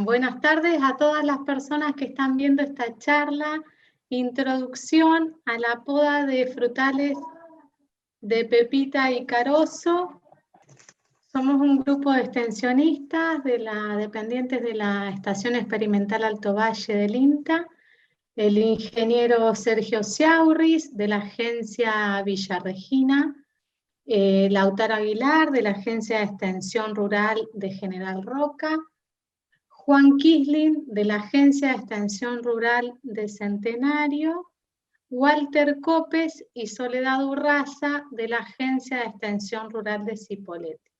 Buenas tardes a todas las personas que están viendo esta charla, introducción a la poda de frutales de pepita y carozo. Somos un grupo de extensionistas dependientes de la Estación Experimental Alto Valle del INTA, el ingeniero Sergio Ciaurris de la Agencia Villa Regina, Lautaro Aguilar de la Agencia de Extensión Rural de General Roca, Juan Kisling, de la Agencia de Extensión Rural de Centenario, Walter Copes y Soledad Urraza, de la Agencia de Extensión Rural de Cipolletti.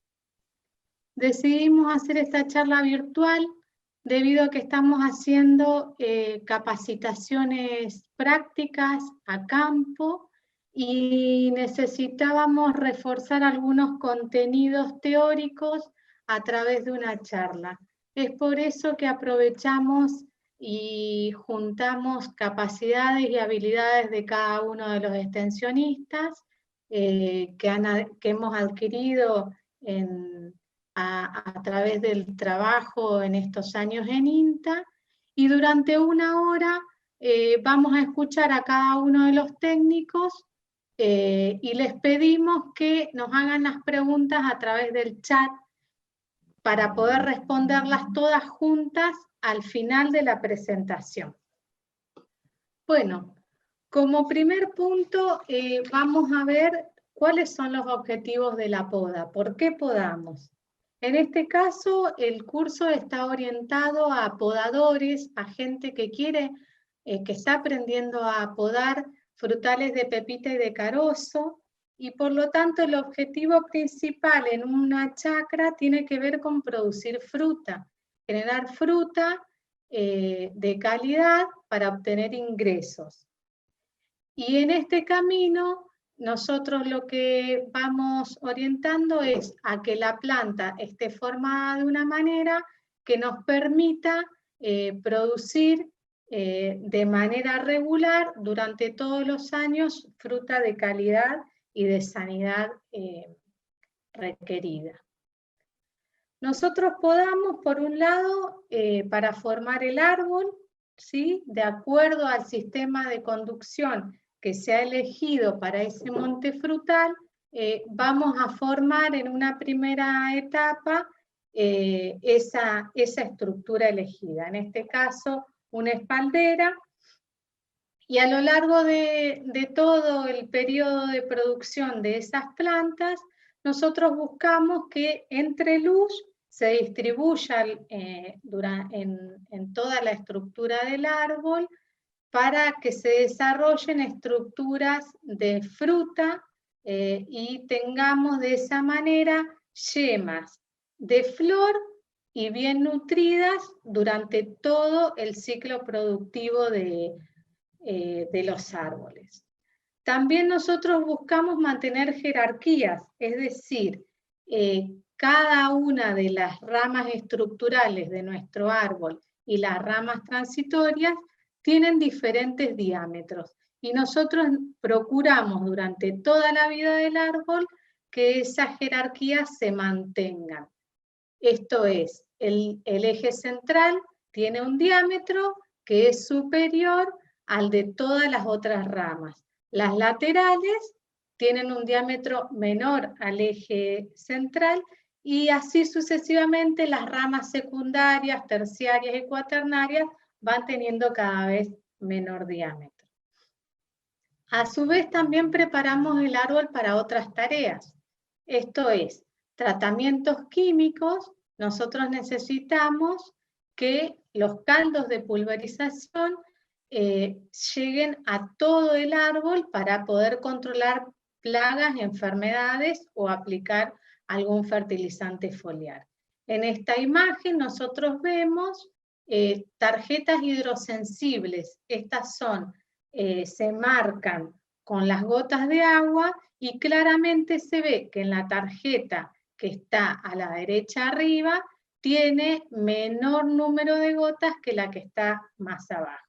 Decidimos hacer esta charla virtual debido a que estamos haciendo capacitaciones prácticas a campo y necesitábamos reforzar algunos contenidos teóricos a través de una charla. Es por eso que aprovechamos y juntamos capacidades y habilidades de cada uno de los extensionistas que hemos adquirido a través del trabajo en estos años en INTA, y durante una hora vamos a escuchar a cada uno de los técnicos y les pedimos que nos hagan las preguntas a través del chat para poder responderlas todas juntas al final de la presentación. Bueno, como primer punto vamos a ver cuáles son los objetivos de la poda. ¿Por qué podamos? En este caso, el curso está orientado a podadores, a gente que quiere, que está aprendiendo a podar frutales de pepita y de carozo, y por lo tanto el objetivo principal en una chacra tiene que ver con producir fruta, generar fruta de calidad para obtener ingresos. Y en este camino nosotros lo que vamos orientando es a que la planta esté formada de una manera que nos permita producir de manera regular durante todos los años fruta de calidad y de sanidad requerida. Nosotros podamos, por un lado, para formar el árbol, ¿sí? De acuerdo al sistema de conducción que se ha elegido para ese monte frutal, vamos a formar en una primera etapa esa estructura elegida. En este caso, una espaldera. Y a lo largo de todo el periodo de producción de esas plantas, nosotros buscamos que entre luz se distribuya en toda la estructura del árbol para que se desarrollen estructuras de fruta y tengamos de esa manera yemas de flor y bien nutridas durante todo el ciclo productivo de los árboles. También nosotros buscamos mantener jerarquías, es decir, cada una de las ramas estructurales de nuestro árbol y las ramas transitorias tienen diferentes diámetros, y nosotros procuramos durante toda la vida del árbol que esas jerarquías se mantengan. Esto es, el eje central tiene un diámetro que es superior al de todas las otras ramas. Las laterales tienen un diámetro menor al eje central, y así sucesivamente las ramas secundarias, terciarias y cuaternarias van teniendo cada vez menor diámetro. A su vez también preparamos el árbol para otras tareas. Esto es, tratamientos químicos. Nosotros necesitamos que los caldos de pulverización lleguen a todo el árbol para poder controlar plagas, enfermedades o aplicar algún fertilizante foliar. En esta imagen nosotros vemos tarjetas hidrosensibles. Estas son, se marcan con las gotas de agua y claramente se ve que en la tarjeta que está a la derecha arriba tiene menor número de gotas que la que está más abajo.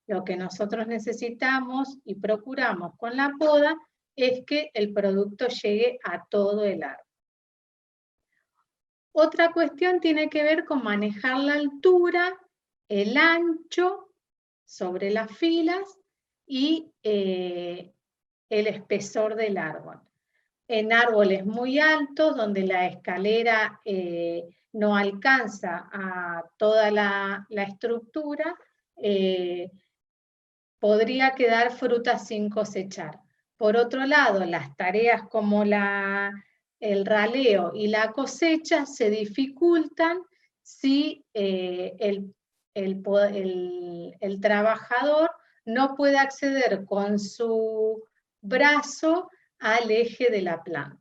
Lo que nosotros necesitamos y procuramos con la poda es que el producto llegue a todo el árbol. Otra cuestión tiene que ver con manejar la altura, el ancho sobre las filas y el espesor del árbol. En árboles muy altos, donde la escalera no alcanza a toda la estructura, podría quedar fruta sin cosechar. Por otro lado, las tareas como el raleo y la cosecha se dificultan si el trabajador no puede acceder con su brazo al eje de la planta.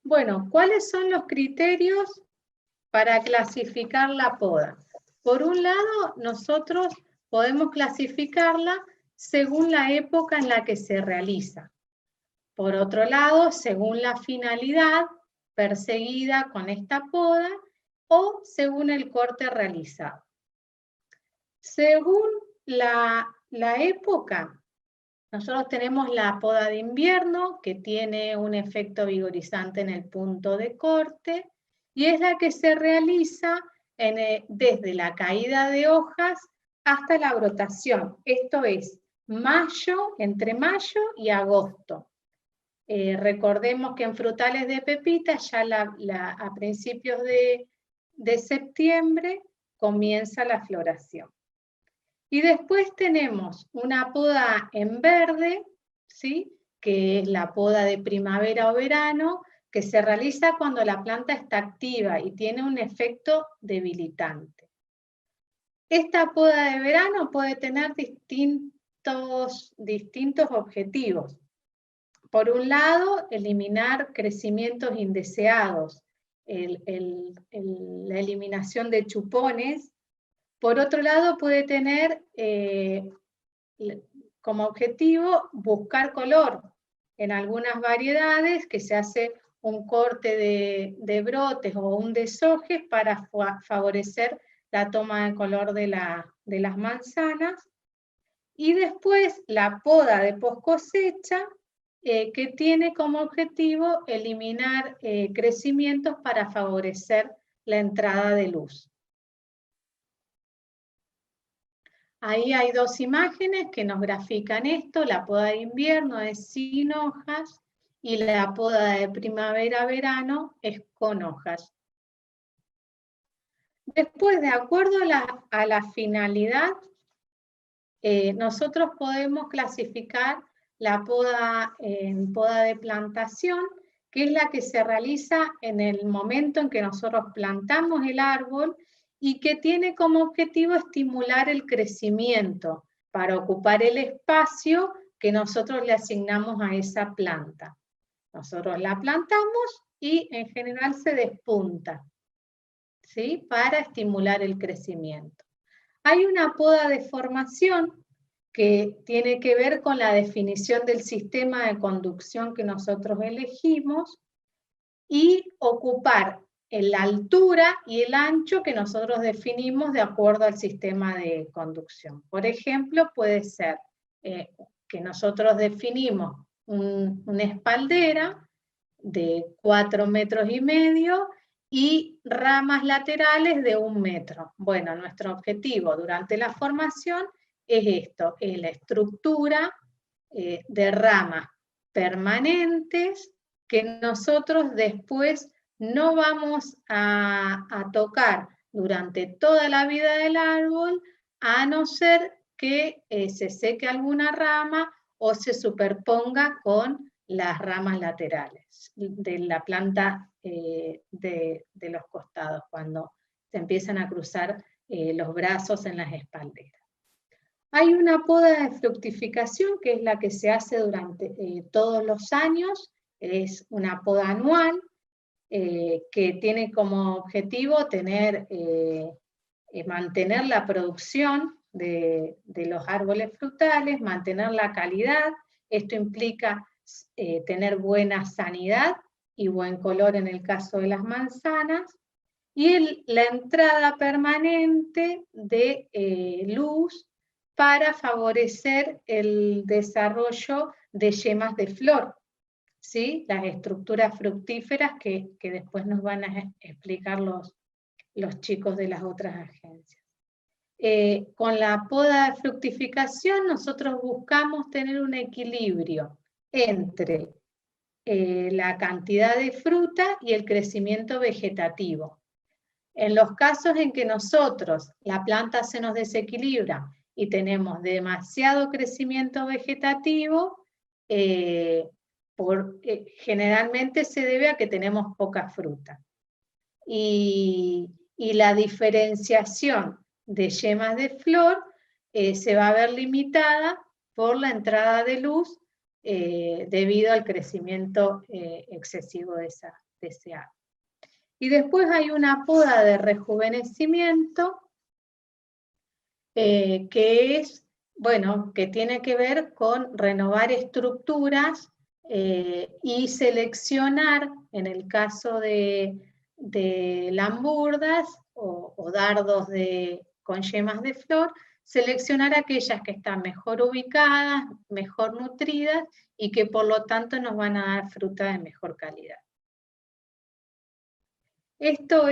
Bueno, ¿cuáles son los criterios para clasificar la poda? Por un lado, nosotros podemos clasificarla según la época en la que se realiza. Por otro lado, según la finalidad perseguida con esta poda o según el corte realizado. Según la época, nosotros tenemos la poda de invierno, que tiene un efecto vigorizante en el punto de corte, y es la que se realiza desde la caída de hojas hasta la brotación. Esto es entre mayo y agosto. Recordemos que en frutales de pepita ya a principios de septiembre comienza la floración. Y después tenemos una poda en verde, ¿sí? Que es la poda de primavera o verano, que se realiza cuando la planta está activa y tiene un efecto debilitante. Esta poda de verano puede tener distintos objetivos. Por un lado, eliminar crecimientos indeseados, la eliminación de chupones. Por otro lado, puede tener como objetivo buscar color. En algunas variedades que se hace un corte de brotes o un deshoje para favorecer la toma de color de las manzanas. Y después la poda de post cosecha, que tiene como objetivo eliminar crecimientos para favorecer la entrada de luz. Ahí hay dos imágenes que nos grafican esto. La poda de invierno es sin hojas y la poda de primavera-verano es con hojas. Después, de acuerdo a la finalidad, nosotros podemos clasificar la poda en poda de plantación, que es la que se realiza en el momento en que nosotros plantamos el árbol y que tiene como objetivo estimular el crecimiento para ocupar el espacio que nosotros le asignamos a esa planta. Nosotros la plantamos y en general se despunta, ¿sí? Para estimular el crecimiento. Hay una poda de formación que tiene que ver con la definición del sistema de conducción que nosotros elegimos y ocupar la altura y el ancho que nosotros definimos de acuerdo al sistema de conducción. Por ejemplo, puede ser que nosotros definimos una espaldera de 4,5 metros y ramas laterales de 1 metro. Bueno, nuestro objetivo durante la formación es esto, es la estructura de ramas permanentes que nosotros después no vamos a tocar durante toda la vida del árbol, a no ser que se seque alguna rama o se superponga con las ramas laterales de la planta de los costados, cuando se empiezan a cruzar los brazos en las espalderas. Hay una poda de fructificación, que es la que se hace durante todos los años, es una poda anual, que tiene como objetivo mantener la producción de los árboles frutales, mantener la calidad. Esto implica tener buena sanidad y buen color en el caso de las manzanas, y la entrada permanente de luz para favorecer el desarrollo de yemas de flor, ¿sí? Las estructuras fructíferas que después nos van a explicar los chicos de las otras agencias. Con la poda de fructificación nosotros buscamos tener un equilibrio entre la cantidad de fruta y el crecimiento vegetativo. En los casos en que nosotros, la planta se nos desequilibra y tenemos demasiado crecimiento vegetativo, generalmente se debe a que tenemos poca fruta. Y la diferenciación de yemas de flor se va a ver limitada por la entrada de luz debido al crecimiento excesivo de ese árbol. Y después hay una poda de rejuvenecimiento que es, bueno, que tiene que ver con renovar estructuras y seleccionar, en el caso de lamburdas o dardos con yemas de flor, seleccionar aquellas que están mejor ubicadas, mejor nutridas y que por lo tanto nos van a dar fruta de mejor calidad. Esto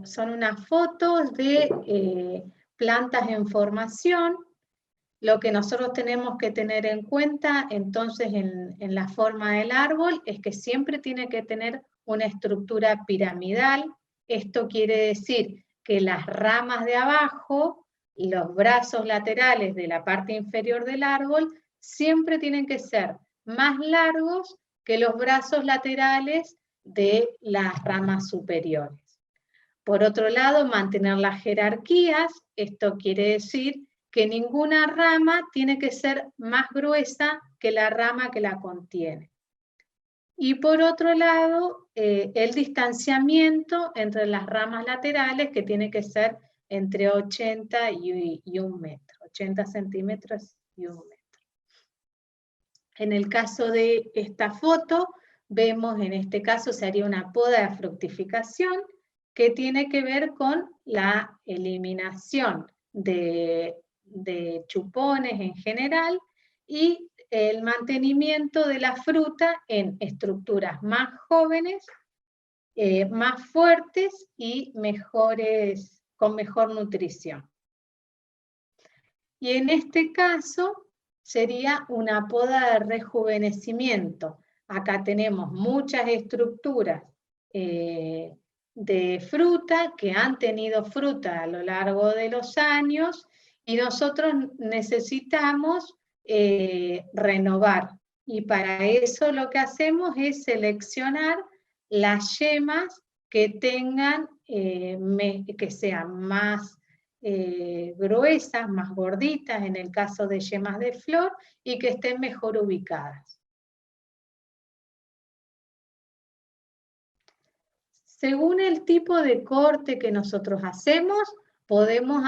son unas fotos de plantas en formación. Lo que nosotros tenemos que tener en cuenta entonces en la forma del árbol es que siempre tiene que tener una estructura piramidal. Esto quiere decir que las ramas de abajo y los brazos laterales de la parte inferior del árbol siempre tienen que ser más largos que los brazos laterales de las ramas superiores. Por otro lado, mantener las jerarquías. Esto quiere decir que ninguna rama tiene que ser más gruesa que la rama que la contiene. Y por otro lado, el distanciamiento entre las ramas laterales, que tiene que ser entre 80 y 1 metro, 80 centímetros y 1 metro. En el caso de esta foto, vemos en este caso se haría una poda de fructificación que tiene que ver con la eliminación de chupones en general y el mantenimiento de la fruta en estructuras más jóvenes, más fuertes y con mejor nutrición. Y en este caso sería una poda de rejuvenecimiento. Acá tenemos muchas estructuras de fruta que han tenido fruta a lo largo de los años y nosotros necesitamos renovar. Y para eso lo que hacemos es seleccionar las yemas que tengan, que sean más gruesas, más gorditas en el caso de yemas de flor y que estén mejor ubicadas. Según el tipo de corte que nosotros hacemos, podemos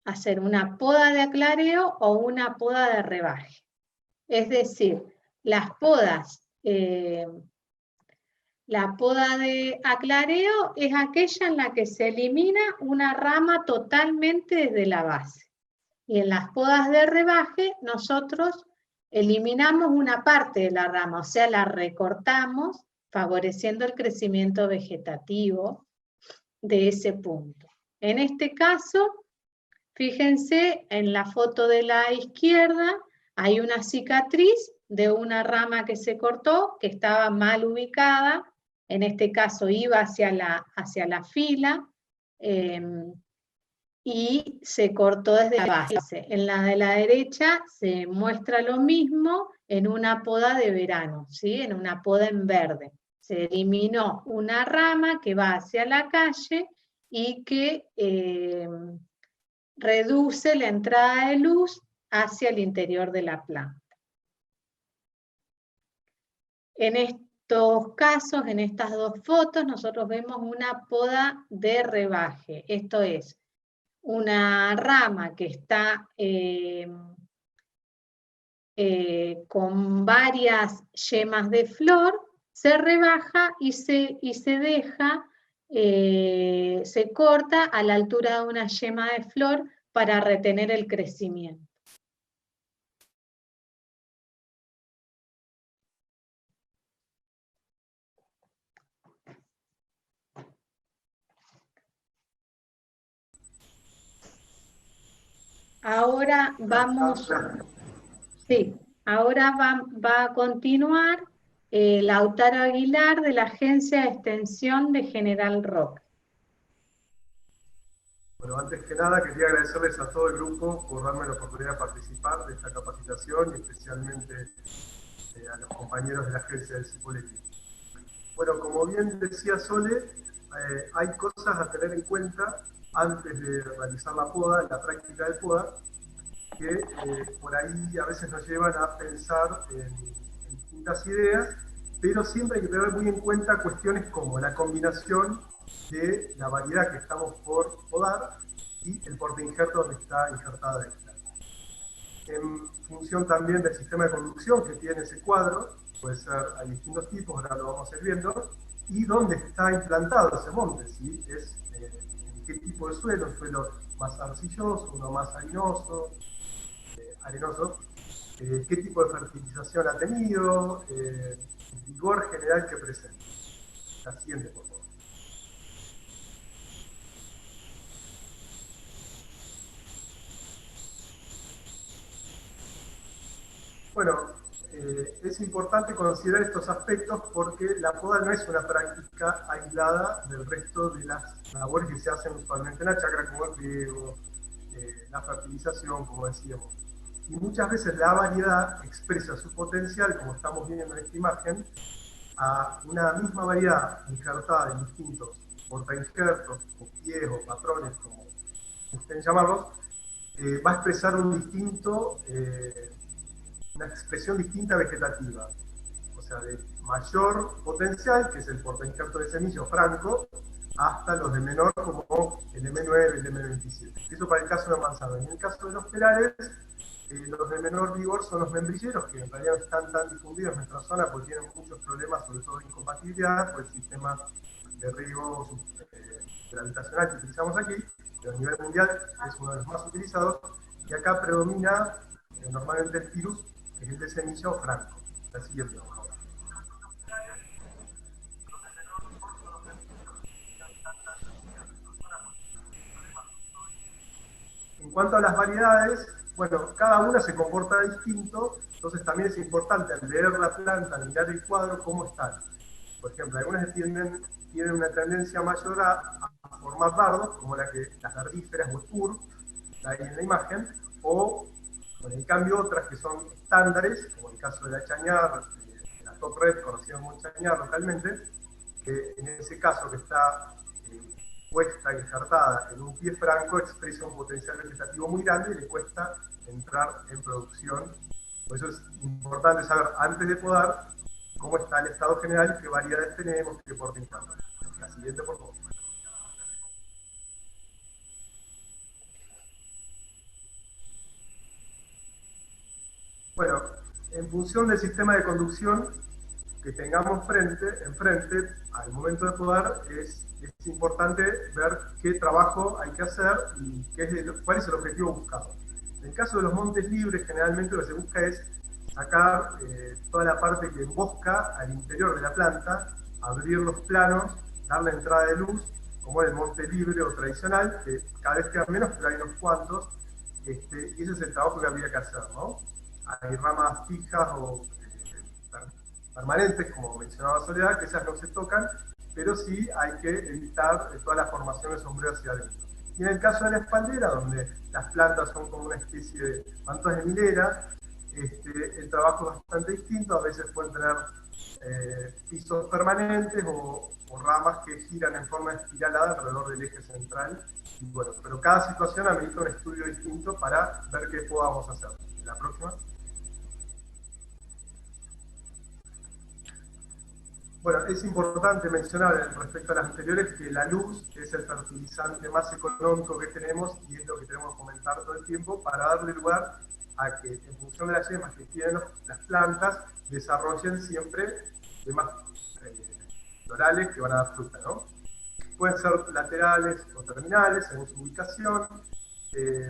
hacer una poda de aclareo o una poda de rebaje. Es decir, las podas, la poda de aclareo es aquella en la que se elimina una rama totalmente desde la base. Y en las podas de rebaje nosotros eliminamos una parte de la rama, o sea, la recortamos, favoreciendo el crecimiento vegetativo de ese punto. En este caso, fíjense en la foto de la izquierda, hay una cicatriz de una rama que se cortó, que estaba mal ubicada, en este caso iba hacia la fila, y se cortó desde la base. En la de la derecha se muestra lo mismo en una poda de verano, ¿sí? En una poda en verde. Se eliminó una rama que va hacia la calle y que reduce la entrada de luz hacia el interior de la planta. En estos casos, en estas dos fotos, nosotros vemos una poda de rebaje. Esto es, una rama que está con varias yemas de flor, se rebaja y se deja, se corta a la altura de una yema de flor para retener el crecimiento. Ahora vamos, sí, ahora va a continuar Lautaro Aguilar de la Agencia de Extensión de General Roca. Bueno, antes que nada quería agradecerles a todo el grupo por darme la oportunidad de participar de esta capacitación y especialmente a los compañeros de la Agencia del Cipolletti. Bueno, como bien decía Sole, hay cosas a tener en cuenta antes de realizar la poda, la práctica de poda, que por ahí a veces nos llevan a pensar en distintas ideas, pero siempre hay que tener muy en cuenta cuestiones como la combinación de la variedad que estamos por podar y el portainjerto donde está injertada esta. En función también del sistema de conducción que tiene ese cuadro, puede ser, hay distintos tipos, ahora lo vamos a ir viendo, y dónde está implantado ese monte, ¿sí? Es, en qué tipo de suelo, un suelo más arcilloso, uno más arenoso, qué tipo de fertilización ha tenido, el vigor general que presenta. La siguiente, por favor. Bueno, es importante considerar estos aspectos porque la poda no es una práctica aislada del resto de las labores que se hacen usualmente en la chacra, como el riego, la fertilización, como decíamos. Y muchas veces la variedad expresa su potencial, como estamos viendo en esta imagen, a una misma variedad injertada en distintos portainjertos, o pies, o patrones, como gusten llamarlos, va a expresar un distinto, una expresión distinta vegetativa. O sea, de mayor potencial, que es el portainjerto de semilla o franco, hasta los de menor, como el M9, el M27. Eso para el caso de manzano. En el caso de los perales, los de menor vigor son los membrilleros, que en realidad no están tan difundidos en nuestra zona porque tienen muchos problemas, sobre todo de incompatibilidad, por el sistema de riego gravitacional que utilizamos aquí, que a nivel mundial es uno de los más utilizados, y acá predomina normalmente el virus, que es el de semilla o franco. La siguiente, por favor. En cuanto a las variedades, bueno, cada una se comporta distinto, entonces también es importante al leer la planta, al mirar el cuadro, cómo están. Por ejemplo, algunas tienen una tendencia mayor a formar dardos, como las verdíferas o spur, ahí en la imagen, o en cambio otras que son estándares, como el caso de la chañar, la top red, conocida como chañar localmente, que en ese caso que está puesta injertada en un pie franco expresa un potencial vegetativo muy grande y le cuesta entrar en producción. Por eso es importante saber antes de podar cómo está el estado general y qué variedades tenemos, qué porte interno. La siguiente, por favor. Bueno, en función del sistema de conducción que tengamos enfrente al momento de podar, es importante ver qué trabajo hay que hacer y cuál es el objetivo buscado. En el caso de los montes libres, generalmente lo que se busca es sacar toda la parte que embosca al interior de la planta, abrir los planos, darle entrada de luz, como el monte libre o tradicional, que cada vez queda menos, pero hay unos cuantos, y ese es el trabajo que habría que hacer, ¿no? Hay ramas fijas o permanentes, como mencionaba Soledad, que esas no se tocan, pero sí hay que evitar todas las formaciones sombreras hacia adentro. Y en el caso de la espaldera, donde las plantas son como una especie de mantos de hilera, el trabajo es bastante distinto, a veces pueden tener pisos permanentes o ramas que giran en forma espiralada alrededor del eje central. Y bueno, pero cada situación amerita un estudio distinto para ver qué podamos hacer. La próxima. Bueno, es importante mencionar respecto a las anteriores que la luz es el fertilizante más económico que tenemos y es lo que tenemos que comentar todo el tiempo para darle lugar a que en función de las yemas que tienen las plantas desarrollen siempre yemas florales que van a dar fruta, ¿no? Pueden ser laterales o terminales según su ubicación,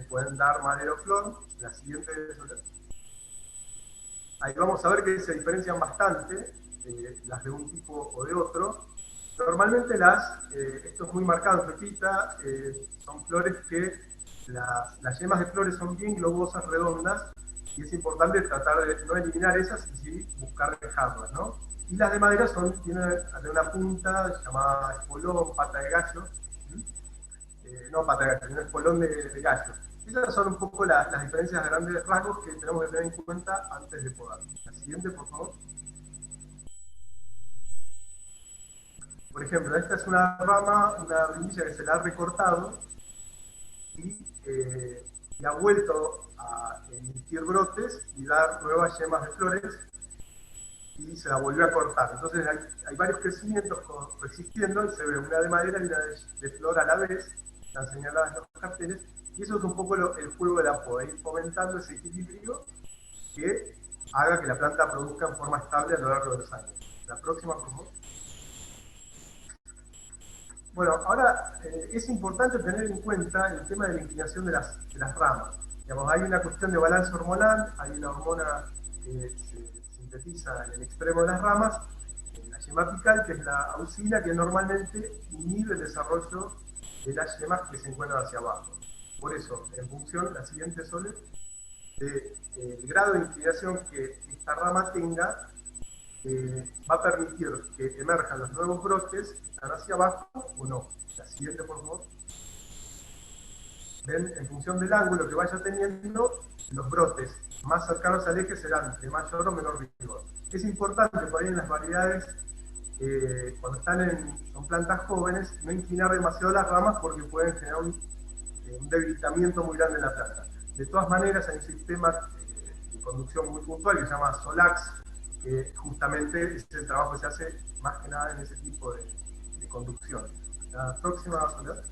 pueden dar madera o flor. La siguiente, ahí vamos a ver que se diferencian bastante las de un tipo o de otro. Normalmente esto es muy marcado en Pepita, son flores que las yemas de flores son bien globosas, redondas, y es importante tratar de no eliminar esas y sí buscar dejarlas, ¿no? Y las de madera tienen una punta llamada espolón, pata de gallo, no pata de gallo, sino espolón de gallo. Esas son un poco las diferencias de grandes rasgos que tenemos que tener en cuenta antes de podar. La siguiente, por favor. Por ejemplo, esta es una rama, una brindilla que se la ha recortado y ha vuelto a emitir brotes y dar nuevas yemas de flores y se la volvió a cortar. Entonces hay varios crecimientos coexistiendo y se ve una de madera y una de flor a la vez, están señaladas en los carteles, y eso es un poco el juego de la poda, ir fomentando ese equilibrio que haga que la planta produzca en forma estable a lo largo de los años. La próxima, por favor. Bueno, ahora es importante tener en cuenta el tema de la inclinación de las ramas. Digamos, hay una cuestión de balance hormonal, hay una hormona que se sintetiza en el extremo de las ramas, la yema apical, que es la auxina, que normalmente inhibe el desarrollo de las yemas que se encuentran hacia abajo. Por eso, en función, la siguiente Sole, del grado de inclinación que esta rama tenga, va a permitir que emerjan los nuevos brotes, están hacia abajo o no. La siguiente, por favor. Ven, en función del ángulo que vaya teniendo, los brotes más cercanos al eje serán de mayor o menor vigor. Es importante por ahí en las variedades, cuando son plantas jóvenes, no inclinar demasiado las ramas porque pueden generar un debilitamiento muy grande en la planta. De todas maneras, hay un sistema de conducción muy puntual que se llama SOLAX, que justamente es el trabajo que se hace más que nada en ese tipo de conducción. La próxima, Soledad.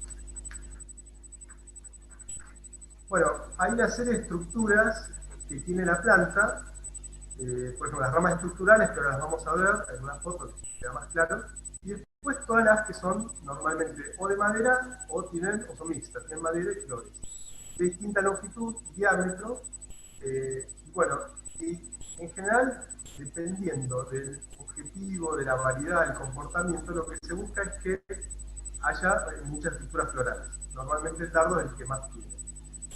Bueno, hay una serie de estructuras que tiene la planta, por ejemplo, las ramas estructurales, que ahora las vamos a ver en una foto que queda más claro, y después todas las que son normalmente o de madera o son mixtas, tienen madera y flores, de distinta longitud, diámetro, y bueno, y en general, dependiendo del objetivo, de la variedad, del comportamiento, lo que se busca es que haya muchas estructuras florales. Normalmente el dardo es el que más tiene.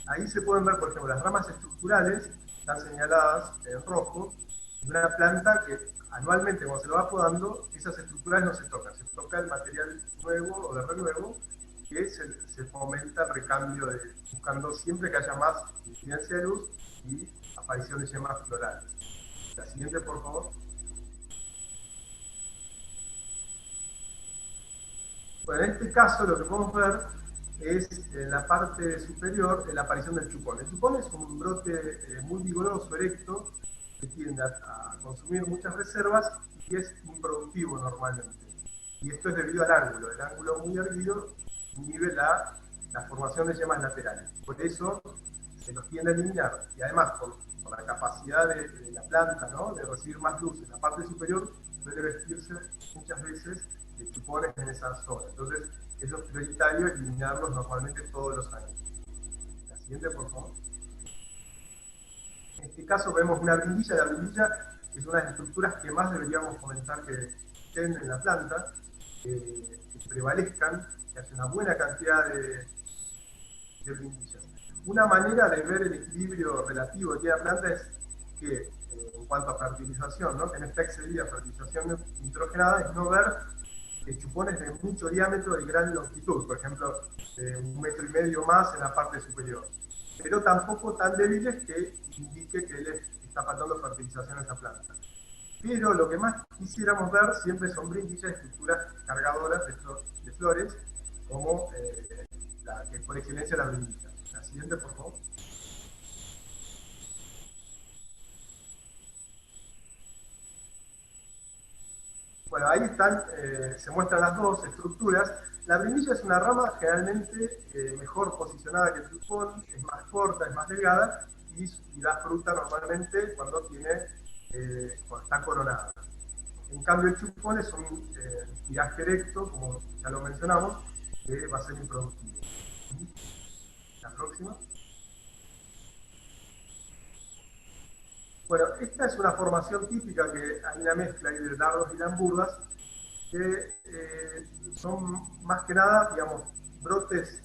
Ahí se pueden ver, por ejemplo, las ramas estructurales, están señaladas en rojo, de una planta que anualmente cuando se lo va podando, esas estructuras no se tocan, se toca el material nuevo o de renuevo, que se fomenta el recambio, buscando siempre que haya más incidencia de luz y aparición de yemas florales. La siguiente, por favor. Bueno, en este caso lo que podemos ver es en la parte superior la aparición del chupón. El chupón es un brote muy vigoroso, erecto, que tiende a consumir muchas reservas y es improductivo normalmente. Y esto es debido al ángulo. El ángulo muy erguido inhibe la formación de yemas laterales. Por eso se los tiende a eliminar. Y además, por la capacidad de la planta, ¿no?, de recibir más luz en la parte superior, suele vestirse muchas veces de chupones en esa zona. Entonces, eso es prioritario eliminarlos normalmente todos los años. La siguiente, por favor. En este caso vemos una brindilla. La brindilla es una de las estructuras que más deberíamos fomentar que estén en la planta, que prevalezcan, que haya una buena cantidad de brindillas. Una manera de ver el equilibrio relativo de la planta es que, en cuanto a fertilización, ¿no?, que no está excedida fertilización nitrogenada, es no ver chupones de mucho diámetro y gran longitud, por ejemplo, de 1,5 metros más en la parte superior, pero tampoco tan débiles que indique que le está faltando fertilización a esa planta. Pero lo que más quisiéramos ver siempre son brindillas, estructuras cargadoras de flores, como la que es por excelencia la brindilla. La siguiente, por favor. Bueno, ahí están, se muestran las dos estructuras. La brindilla es una rama generalmente mejor posicionada que el chupón, es más corta, es más delgada y da fruta normalmente cuando está coronada. En cambio, el chupón es un tiraje erecto, como ya lo mencionamos, que va a ser improductivo. La próxima. Bueno, esta es una formación típica, que hay una mezcla de dardos y lamburdas, que son más que nada, digamos, brotes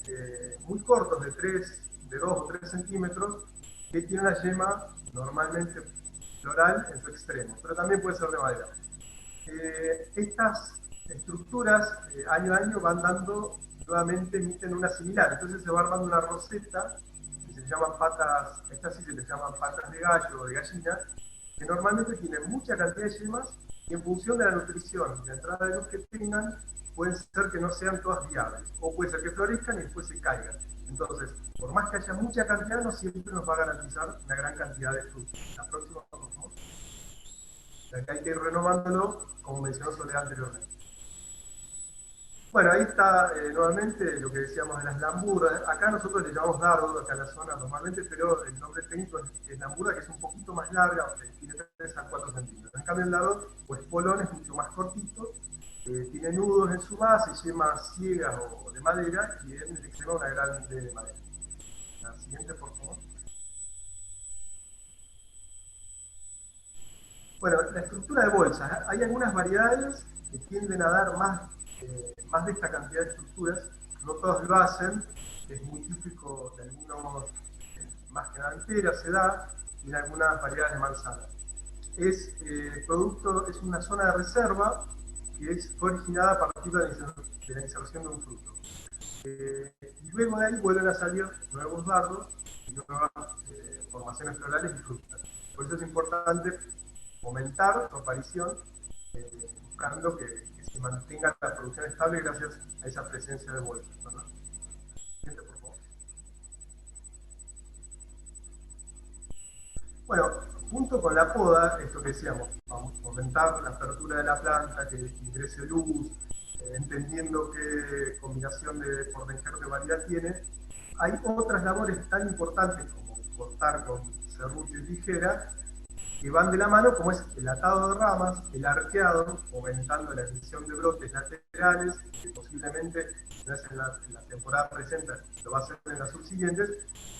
muy cortos, de de 2 o 3 centímetros, que tiene una yema normalmente floral en su extremo, pero también puede ser de madera. Estas estructuras año a año van dando, nuevamente emiten una similar, entonces se va armando una roseta que se llaman patas, estas sí se les llaman patas de gallo o de gallina, que normalmente tienen mucha cantidad de yemas y en función de la nutrición y la entrada de luz que tengan, pueden ser que no sean todas viables, o puede ser que florezcan y después se caigan. Entonces, por más que haya mucha cantidad, no siempre nos va a garantizar una gran cantidad de frutos. La próxima, por favor. Acá hay que ir renovándolo, como mencionó Soledad anteriormente. Bueno, ahí está nuevamente lo que decíamos de las lamburdas. Acá nosotros le llamamos dardo, acá en la zona normalmente, pero el nombre técnico es lamburda, que es un poquito más larga, tiene 3 a 4 centímetros. En cambio el dardo, o espolón, es mucho más cortito, tiene nudos en su base, yemas ciegas o de madera, y en el extremo una grande de madera. La siguiente, por favor. Bueno, la estructura de bolsas. Hay algunas variedades que tienden a dar más de esta cantidad de estructuras. No todos lo hacen. Es muy típico de algunos, más que nada enteras, se da, y en algunas variedades de manzana. Es una zona de reserva que fue originada a partir de la inserción de un fruto. Y luego de ahí vuelven a salir nuevos dardos y nuevas formaciones florales y frutas. Por eso es importante fomentar su aparición, buscando que se mantenga la producción estable gracias a esa presencia de bolsas. Siguiente, por favor. Bueno, junto con la poda, esto que decíamos, vamos a fomentar la apertura de la planta, que ingrese luz, entendiendo qué combinación de porvenjer de variedad tiene. Hay otras labores tan importantes como cortar con serrucho y tijera, que van de la mano, como es el atado de ramas, el arqueado, aumentando la emisión de brotes laterales, que posiblemente, si no es en la temporada presente, lo va a hacer en las subsiguientes,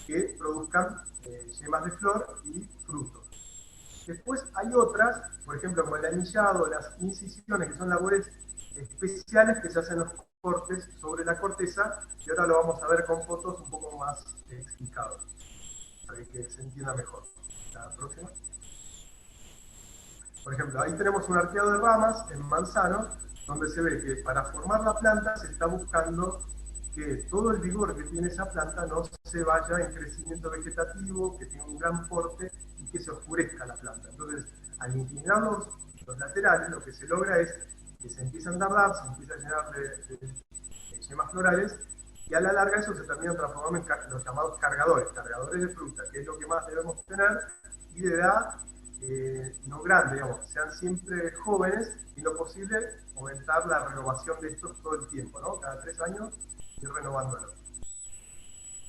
que produzcan yemas de flor y frutos. Después hay otras, por ejemplo, como el anillado, las incisiones, que son labores especiales que se hacen los cortes sobre la corteza, y ahora lo vamos a ver con fotos un poco más explicados, para que se entienda mejor. La próxima. Por ejemplo, ahí tenemos un arqueado de ramas en manzano, donde se ve que para formar la planta se está buscando que todo el vigor que tiene esa planta no se vaya en crecimiento vegetativo, que tenga un gran porte y que se oscurezca la planta. Entonces, al inclinar los laterales, lo que se logra es que se empiezan a tardar, se empieza a llenar de yemas florales, y a la larga eso se termina transformando en los llamados cargadores de fruta, que es lo que más debemos tener, y de edad no grande, digamos, sean siempre jóvenes, y lo posible aumentar la renovación de estos todo el tiempo, ¿no? Cada 3 años ir renovándolo.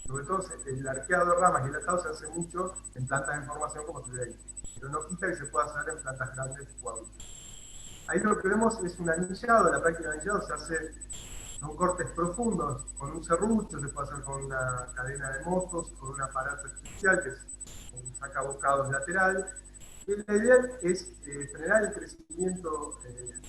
Sobre todo el arqueado de ramas y el atado se hace mucho en plantas en formación, como se ve ahí, pero no quita que se pueda hacer en plantas grandes o adultas. Ahí lo que vemos es un anillado. La práctica de anillado se hace con cortes profundos, con un serrucho, se puede hacer con una cadena de motos, con un aparato especial que es un sacabocados lateral. Y la idea es frenar el crecimiento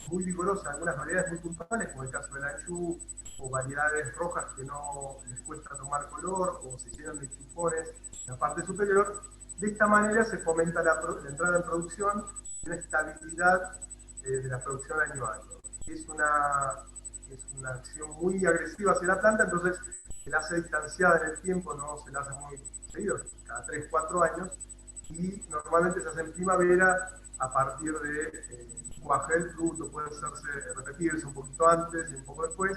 muy vigoroso de algunas variedades muy puntuales, como el caso del anjú, o variedades rojas que no les cuesta tomar color, o se llenan de chupones en la parte superior. De esta manera se fomenta la entrada en producción y una estabilidad de la producción año a año. Es una acción muy agresiva hacia la planta, entonces se la hace distanciada en el tiempo, no se la hace muy seguido, cada 3 o 4 años, y normalmente se hace en primavera a partir de cuaje del fruto, puede repetirse un poquito antes y un poco después,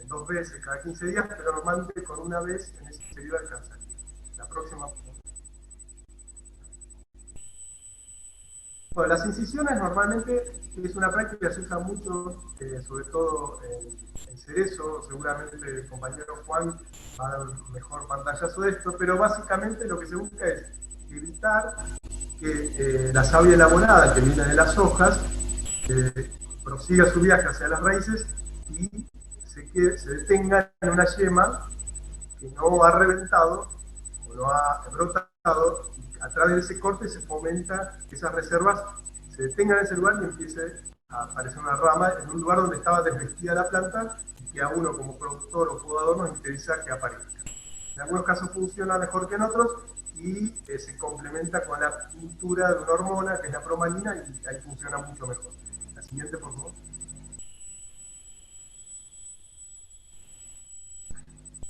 2 veces cada 15 días, pero normalmente con una vez en ese periodo alcanzaría. La próxima. Bueno, las incisiones normalmente es una práctica que se usa mucho, sobre todo en cerezo. Seguramente el compañero Juan va a dar un mejor pantallazo de esto, pero básicamente lo que se busca es evitar que la savia elaborada que viene de las hojas prosiga su viaje hacia las raíces y se detenga en una yema que no ha reventado o no ha brotado, y a través de ese corte se fomenta que esas reservas se detengan en ese lugar y empiece a aparecer una rama en un lugar donde estaba desvestida la planta y que a uno como productor o podador nos interesa que aparezca. En algunos casos funciona mejor que en otros y se complementa con la pintura de una hormona que es la promalina y ahí funciona mucho mejor. La siguiente, por favor.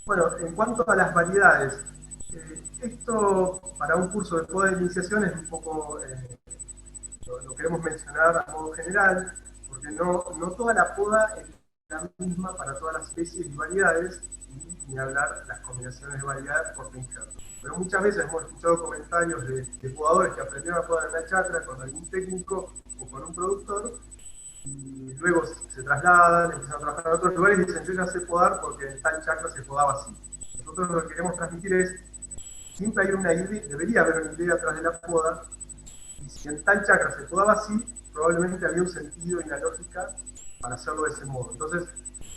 Bueno, en cuanto a las variedades, esto para un curso de poda de iniciación es un poco, lo queremos mencionar a modo general, porque no toda la poda es la misma para todas las especies y variedades, y ni hablar las combinaciones de variedades por injerto. Pero muchas veces hemos escuchado comentarios de podadores que aprendieron a podar en la chacra con algún técnico o con un productor, y luego se trasladan, empiezan a trabajar en otros lugares y dicen, yo ya sé podar porque en tal chacra se podaba así. Nosotros lo que queremos transmitir es, siempre hay una idea, debería haber una idea atrás de la poda, y si en tal chacra se podaba así, probablemente había un sentido y una lógica para hacerlo de ese modo. Entonces,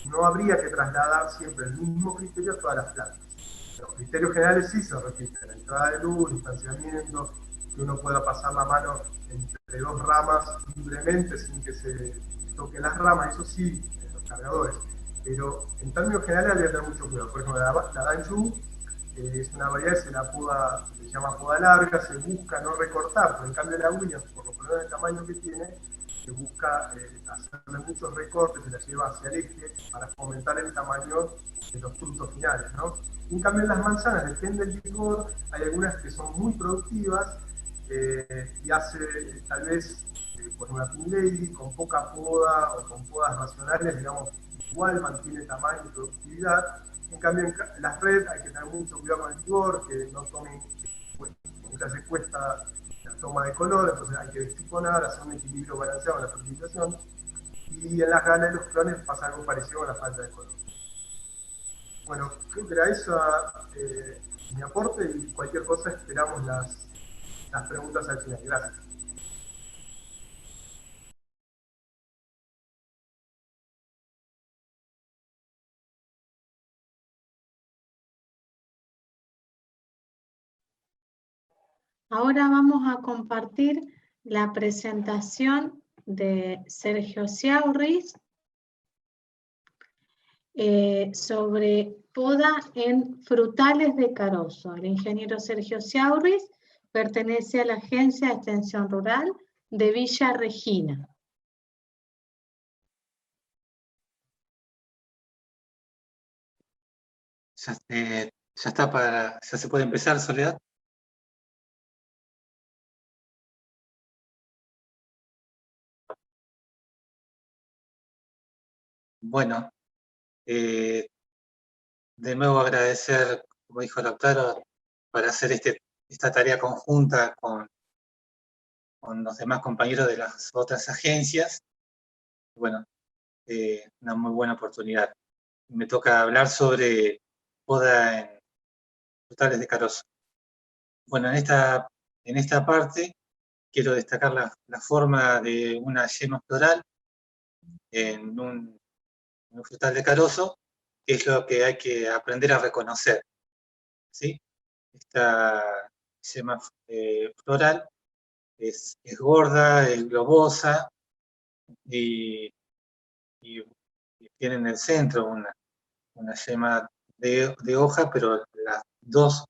no habría que trasladar siempre el mismo criterio a todas las plantas. Los criterios generales sí se repiten, la entrada de luz, distanciamiento, que uno pueda pasar la mano entre dos ramas libremente sin que se toquen las ramas, eso sí, en los cargadores. Pero en términos generales habría que tener mucho cuidado. Por ejemplo, la Danchu es una variedad, se la poda, se llama poda larga, se busca no recortar, pero en cambio la uña, por lo menos del tamaño que tiene, se busca hacerle muchos recortes, se la lleva hacia el eje para fomentar el tamaño de los frutos finales, ¿no? En cambio en las manzanas, depende del vigor, hay algunas que son muy productivas y hace tal vez por una Pin Lady con poca poda o con podas racionales, digamos, igual mantiene tamaño y productividad. En cambio, en las redes hay que tener mucho cuidado con el vigor, que no tomen, muchas veces cuesta la toma de color, entonces hay que destiponar, hacer un equilibrio balanceado en la fertilización. Y en las ganas de los clones pasa algo parecido con la falta de color. Bueno, creo que era eso mi aporte y cualquier cosa esperamos las preguntas al final. Gracias. Ahora vamos a compartir la presentación de Sergio Ciaurris sobre poda en frutales de carozo. El ingeniero Sergio Ciaurris pertenece a la Agencia de Extensión Rural de Villa Regina. Ya está ya se puede empezar, Soledad. Bueno, de nuevo agradecer, como dijo Lautaro, para hacer esta tarea conjunta con los demás compañeros de las otras agencias. Bueno, una muy buena oportunidad. Me toca hablar sobre poda en frutales de carozo. Bueno, en esta parte quiero destacar la forma de una yema floral en un frutal de carozo, que es lo que hay que aprender a reconocer, ¿sí? Esta yema floral es gorda, es globosa y tiene en el centro una yema de hoja, pero las dos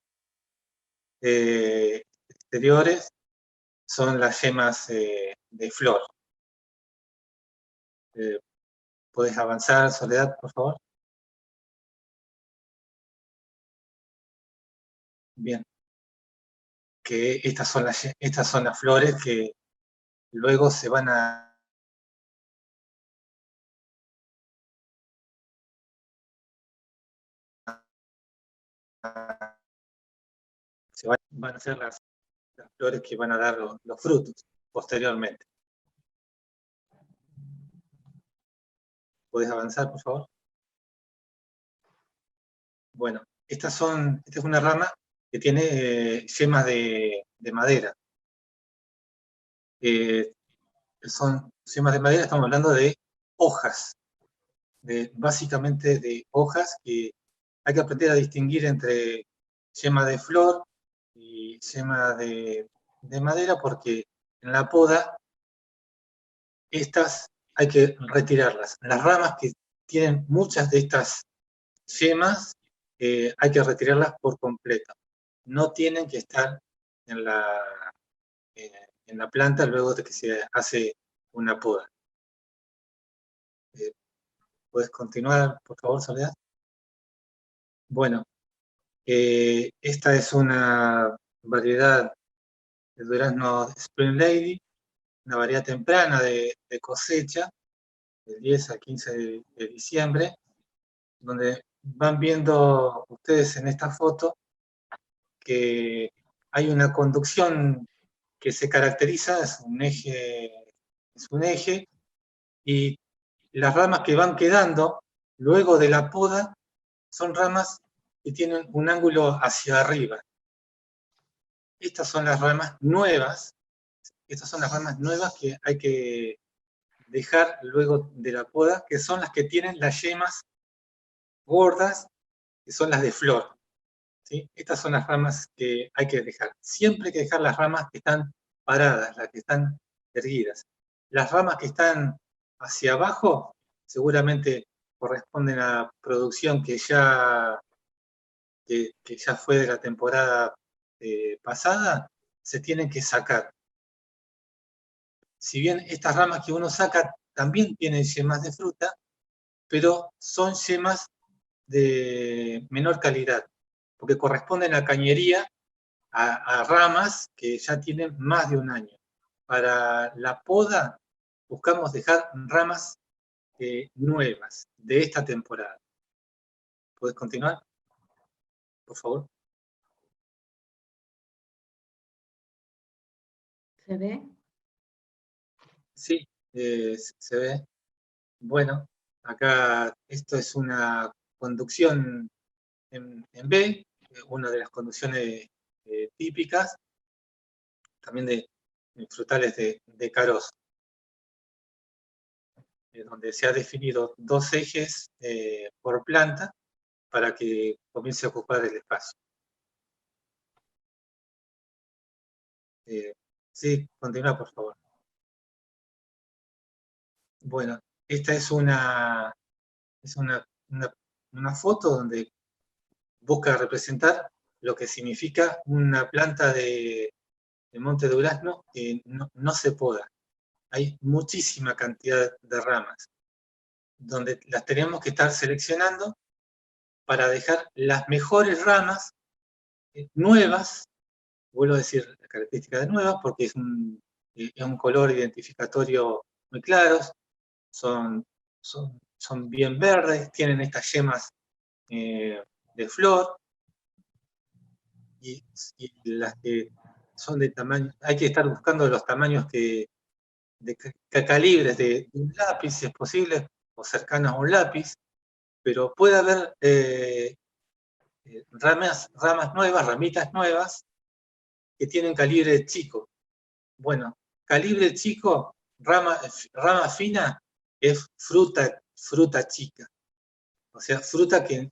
exteriores son las yemas de flor. ¿Podés avanzar, Soledad, por favor? Bien. Que estas son las flores que luego se van a van a ser las flores que van a dar los frutos posteriormente. ¿Podés avanzar, por favor? Bueno, esta es una rama que tiene yemas de madera. Son yemas de madera, estamos hablando de hojas, básicamente de hojas, que hay que aprender a distinguir entre yema de flor y yema de madera, porque en la poda estas hay que retirarlas. Las ramas que tienen muchas de estas yemas hay que retirarlas por completo. No tienen que estar en la planta luego de que se hace una poda. ¿Puedes continuar, por favor, Soledad? Bueno, esta es una variedad de durazno Spring Lady, una variedad temprana de cosecha, del 10 al 15 de diciembre, donde van viendo ustedes en esta foto que hay una conducción que se caracteriza, es un eje, y las ramas que van quedando luego de la poda son ramas que tienen un ángulo hacia arriba. Estas son las ramas nuevas, que hay que dejar luego de la poda, que son las que tienen las yemas gordas, que son las de flor. ¿Sí? Estas son las ramas que hay que dejar. Siempre hay que dejar las ramas que están paradas, las que están erguidas. Las ramas que están hacia abajo seguramente corresponden a producción que ya fue de la temporada pasada, se tienen que sacar. Si bien estas ramas que uno saca también tienen yemas de fruta, pero son yemas de menor calidad, porque corresponden a cañería, a ramas que ya tienen más de un año. Para la poda buscamos dejar ramas nuevas de esta temporada. ¿Puedes continuar, por favor? ¿Se ve? Sí, se ve. Bueno, acá esto es una conducción en B, una de las conducciones típicas, también de frutales de carozo, donde se ha definido 2 ejes por planta para que comience a ocupar el espacio. Sí, continúa, por favor. Bueno, esta es una foto donde busca representar lo que significa una planta de monte de durazno que no se poda. Hay muchísima cantidad de ramas, donde las tenemos que estar seleccionando para dejar las mejores ramas nuevas. Vuelvo a decir la característica de nuevas porque es un color identificatorio muy claro, son bien verdes, tienen estas yemas de flor, y las que son de tamaño, hay que estar buscando los tamaños de calibres de un lápiz, si es posible, o cercanos a un lápiz, pero puede haber ramas nuevas, ramitas nuevas, que tienen calibre chico. Bueno, calibre chico, rama fina, es fruta chica. O sea, fruta que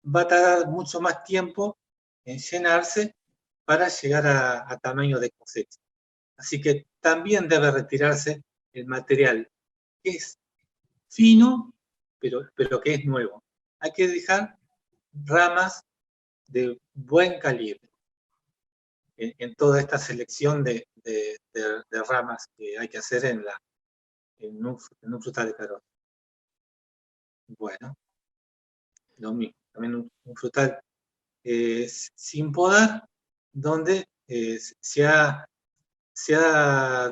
va a tardar mucho más tiempo en llenarse para llegar a tamaño de cosecha. Así que también debe retirarse el material que es fino, pero que es nuevo. Hay que dejar ramas de buen calibre en toda esta selección de ramas que hay que hacer en un frutal de carozo. Bueno, lo mismo, también un frutal sin podar, donde se ha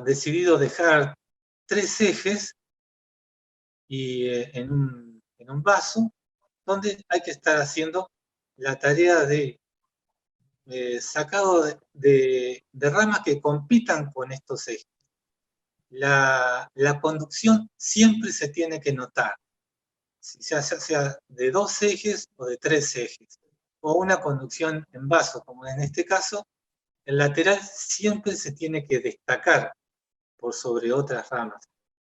decidido dejar 3 ejes y en un vaso, donde hay que estar haciendo la tarea de sacado de ramas que compitan con estos ejes. La conducción siempre se tiene que notar, sea de 2 ejes o de 3 ejes, o una conducción en vaso, como en este caso. El lateral siempre se tiene que destacar por sobre otras ramas.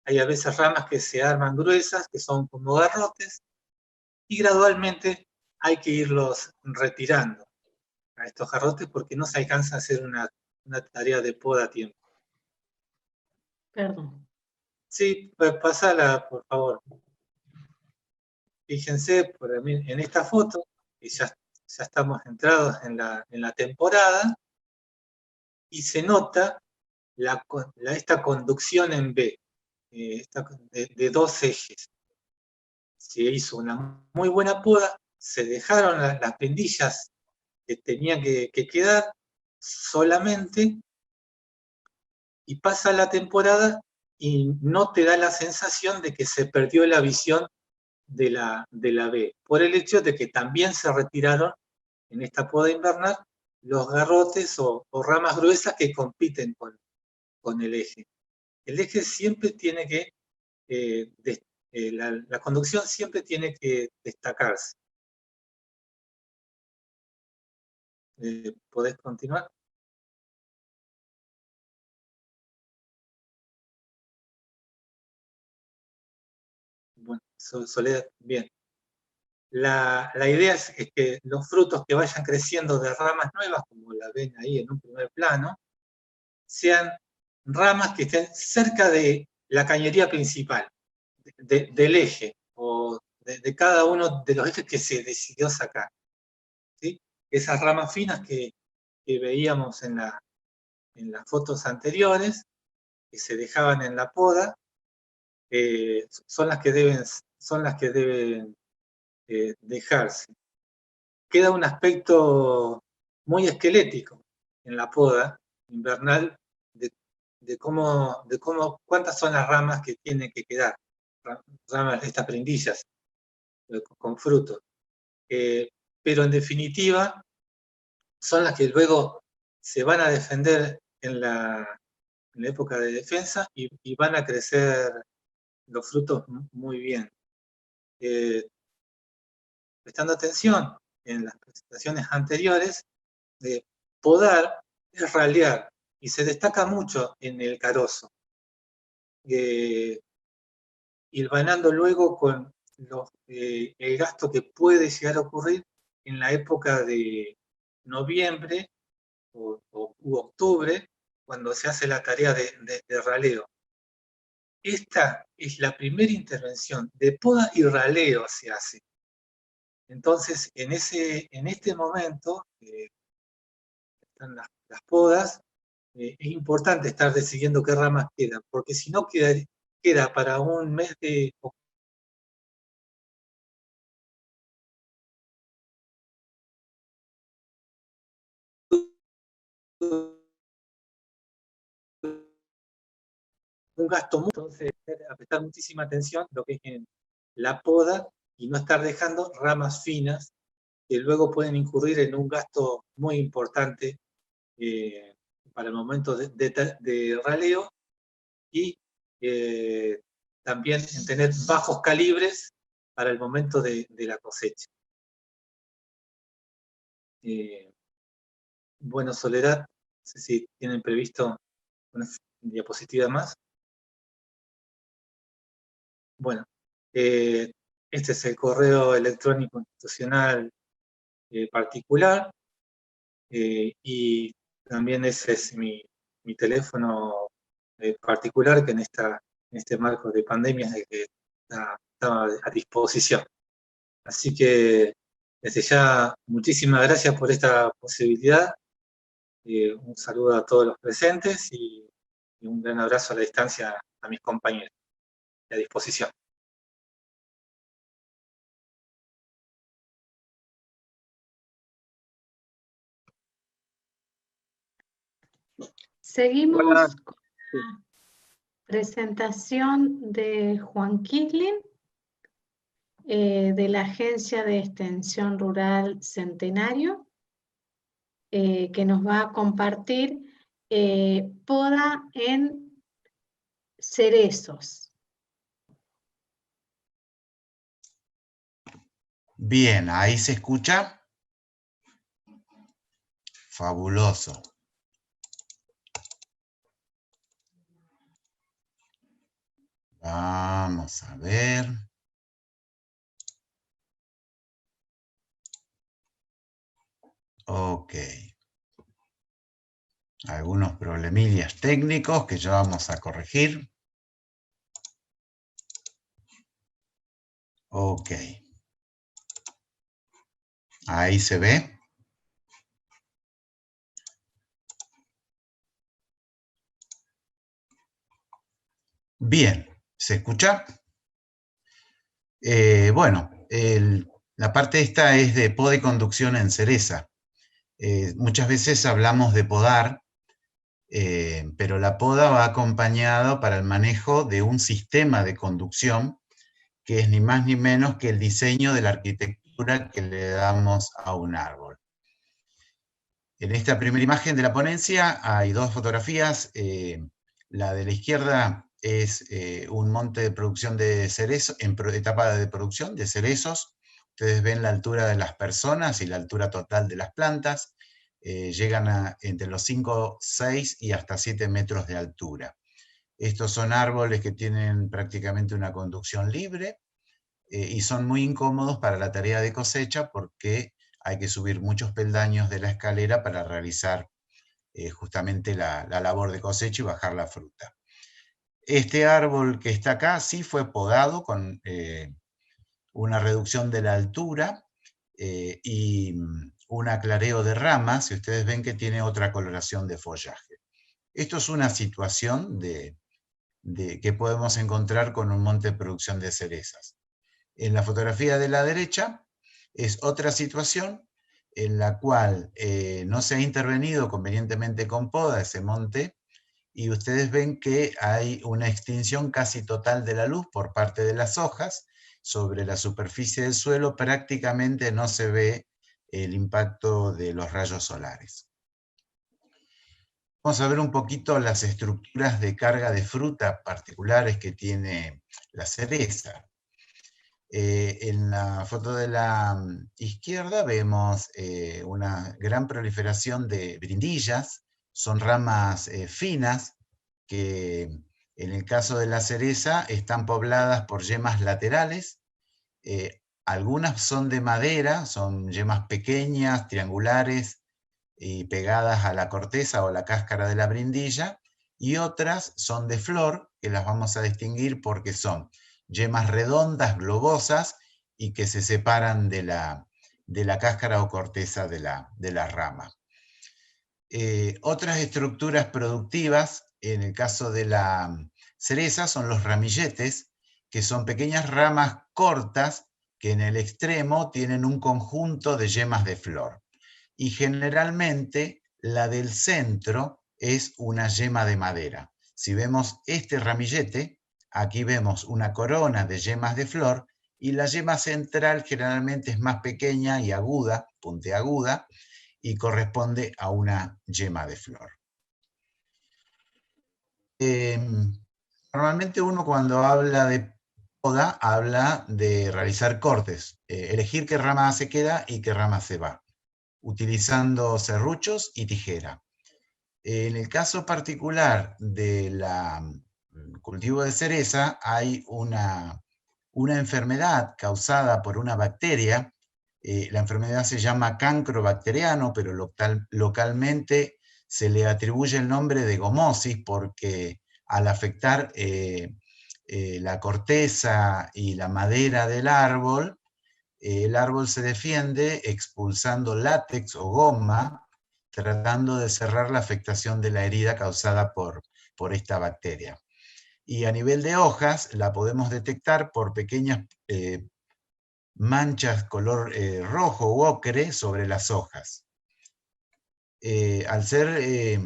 Hay a veces ramas que se arman gruesas, que son como garrotes, y gradualmente hay que irlos retirando a estos garrotes porque no se alcanza a hacer una tarea de poda a tiempo. Perdón. Sí, pasala, por favor. Fíjense en esta foto, ya estamos entrados en la temporada, y se nota esta conducción en B, de 2 ejes. Se hizo una muy buena poda, se dejaron las pendillas que tenían que quedar solamente, y pasa la temporada y no te da la sensación de que se perdió la visión de la B, por el hecho de que también se retiraron en esta poda invernal los garrotes o ramas gruesas que compiten con el eje. El eje siempre tiene que, la conducción siempre tiene que destacarse. ¿Podés continuar? Bueno, Soledad, bien. La idea es que los frutos que vayan creciendo de ramas nuevas, como la ven ahí en un primer plano, sean ramas que estén cerca de la cañería principal, del eje, o de cada uno de los ejes que se decidió sacar, ¿sí? Esas ramas finas que veíamos en las fotos anteriores, que se dejaban en la poda, son las que deben dejarse. Queda un aspecto muy esquelético en la poda invernal de cuántas son las ramas que tienen que quedar, ramas de estas prendillas con frutos. Pero en definitiva, son las que luego se van a defender en la época de defensa y van a crecer los frutos muy bien. Prestando atención en las presentaciones anteriores, podar es ralear, y se destaca mucho en el carozo, hilvanando luego con el gasto que puede llegar a ocurrir en la época de noviembre u octubre, cuando se hace la tarea de raleo. Esta es la primera intervención de poda y raleo se hace. Entonces, en este momento, están las podas, es importante estar decidiendo qué ramas quedan, porque si no queda para un mes de un gasto mucho. Entonces, a prestar muchísima atención lo que es en la poda y no estar dejando ramas finas que luego pueden incurrir en un gasto muy importante para el momento de raleo, y también en tener bajos calibres para el momento de la cosecha. Bueno, Soledad, no sé si tienen previsto una diapositiva más. Bueno, este es el correo electrónico institucional particular, y también ese es mi teléfono particular, que en este marco de pandemia está a disposición. Así que desde ya, muchísimas gracias por esta posibilidad. Un saludo a todos los presentes y un gran abrazo a la distancia a mis compañeros. A disposición. Seguimos Hola. con la presentación de Juan Kislin, de la Agencia de Extensión Rural Centenario, que nos va a compartir poda en cerezos. Bien, ahí se escucha. Fabuloso. Vamos a ver. Ok. Algunos problemillas técnicos que ya vamos a corregir. Ok. Ahí se ve. Bien, ¿se escucha? Bueno, la parte esta es de poda y conducción en cereza. Muchas veces hablamos de podar, pero la poda va acompañada para el manejo de un sistema de conducción que es ni más ni menos que el diseño de la arquitectura que le damos a un árbol. En esta primera imagen de la ponencia hay dos fotografías. La de la izquierda es un monte de producción de cerezos, en etapa de producción de cerezos. Ustedes ven la altura de las personas y la altura total de las plantas. Llegan a entre los 5, 6 y hasta 7 metros de altura. Estos son árboles que tienen prácticamente una conducción libre y son muy incómodos para la tarea de cosecha porque hay que subir muchos peldaños de la escalera para realizar justamente la labor de cosecha y bajar la fruta. Este árbol que está acá sí fue podado con una reducción de la altura y un aclareo de ramas, y ustedes ven que tiene otra coloración de follaje. Esto es una situación que podemos encontrar con un monte de producción de cerezas. En la fotografía de la derecha es otra situación en la cual no se ha intervenido convenientemente con poda ese monte, y ustedes ven que hay una extinción casi total de la luz por parte de las hojas. Sobre la superficie del suelo prácticamente no se ve el impacto de los rayos solares. Vamos a ver un poquito las estructuras de carga de fruta particulares que tiene la cereza. En la foto de la izquierda vemos una gran proliferación de brindillas. Son ramas finas que en el caso de la cereza están pobladas por yemas laterales. Algunas son de madera, son yemas pequeñas, triangulares y pegadas a la corteza o la cáscara de la brindilla, y otras son de flor, que las vamos a distinguir porque son yemas redondas, globosas, y que se separan de la cáscara o corteza de la rama. Otras estructuras productivas, en el caso de la cereza, son los ramilletes, que son pequeñas ramas cortas que en el extremo tienen un conjunto de yemas de flor. Y generalmente la del centro es una yema de madera. Si vemos este ramillete, aquí vemos una corona de yemas de flor, y la yema central generalmente es más pequeña y aguda, puntiaguda, y corresponde a una yema de flor. Normalmente uno cuando habla de poda, habla de realizar cortes, elegir qué rama se queda y qué rama se va, utilizando serruchos y tijera. En el caso particular del cultivo de cereza, hay una enfermedad causada por una bacteria. La enfermedad se llama cancro bacteriano, pero localmente se le atribuye el nombre de gomosis porque al afectar la corteza y la madera del árbol, el árbol se defiende expulsando látex o goma, tratando de cerrar la afectación de la herida causada por esta bacteria. Y a nivel de hojas la podemos detectar por pequeñas manchas color rojo u ocre sobre las hojas. Al ser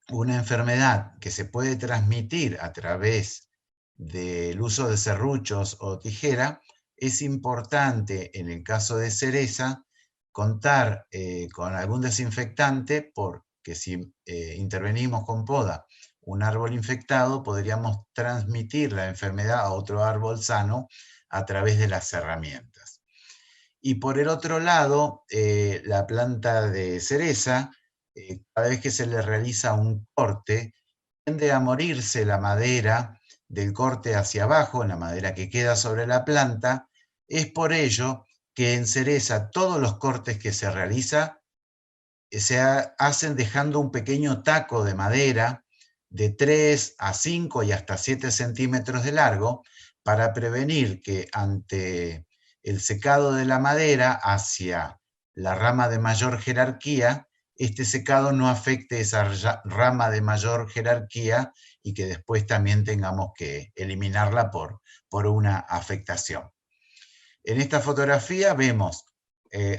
una enfermedad que se puede transmitir a través del uso de serruchos o tijera, es importante en el caso de cereza contar con algún desinfectante, porque si intervenimos con poda un árbol infectado, podríamos transmitir la enfermedad a otro árbol sano a través de las herramientas. Y por el otro lado, la planta de cereza, cada vez que se le realiza un corte, tiende a morirse la madera del corte hacia abajo, en la madera que queda sobre la planta. Es por ello que en cereza todos los cortes que se realiza se hacen dejando un pequeño taco de madera de 3 a 5 y hasta 7 centímetros de largo, para prevenir que ante el secado de la madera hacia la rama de mayor jerarquía, este secado no afecte esa rama de mayor jerarquía y que después también tengamos que eliminarla por una afectación. En esta fotografía vemos,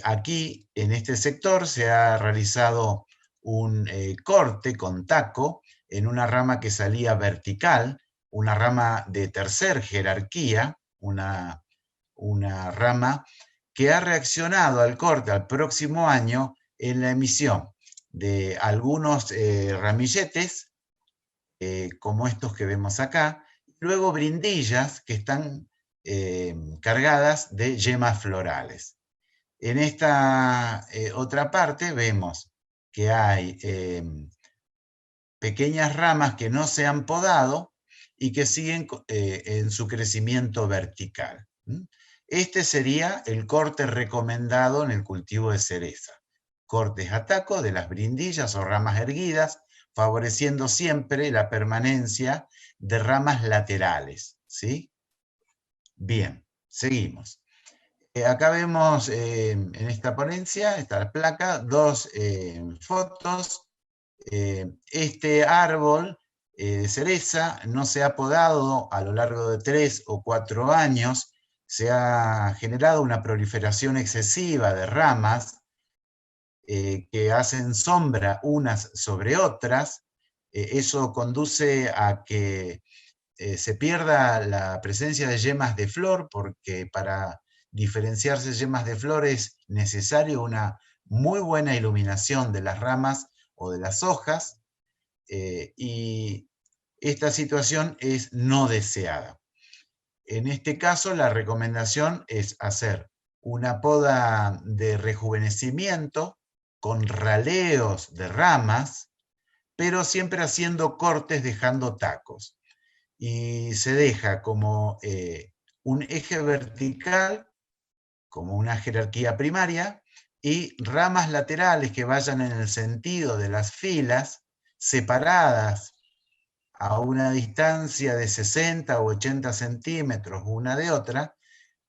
aquí en este sector se ha realizado un corte con taco en una rama que salía vertical, una rama de tercer jerarquía, una rama que ha reaccionado al corte al próximo año en la emisión de algunos ramilletes, como estos que vemos acá, y luego brindillas que están cargadas de yemas florales. En esta otra parte vemos que hay pequeñas ramas que no se han podado y que siguen en su crecimiento vertical. Este sería el corte recomendado en el cultivo de cereza. Cortes a taco de las brindillas o ramas erguidas, favoreciendo siempre la permanencia de ramas laterales, ¿sí? Bien, seguimos. Acá vemos en esta ponencia, esta placa, dos fotos. Este árbol de cereza no se ha podado a lo largo de 3 o 4 años, se ha generado una proliferación excesiva de ramas que hacen sombra unas sobre otras. Eso conduce a que se pierda la presencia de yemas de flor, porque para diferenciarse yemas de flor es necesario una muy buena iluminación de las ramas o de las hojas, y esta situación es no deseada. En este caso, la recomendación es hacer una poda de rejuvenecimiento con raleos de ramas, pero siempre haciendo cortes, dejando tacos. Y se deja como un eje vertical, como una jerarquía primaria, y ramas laterales que vayan en el sentido de las filas, separadas a una distancia de 60 o 80 centímetros una de otra,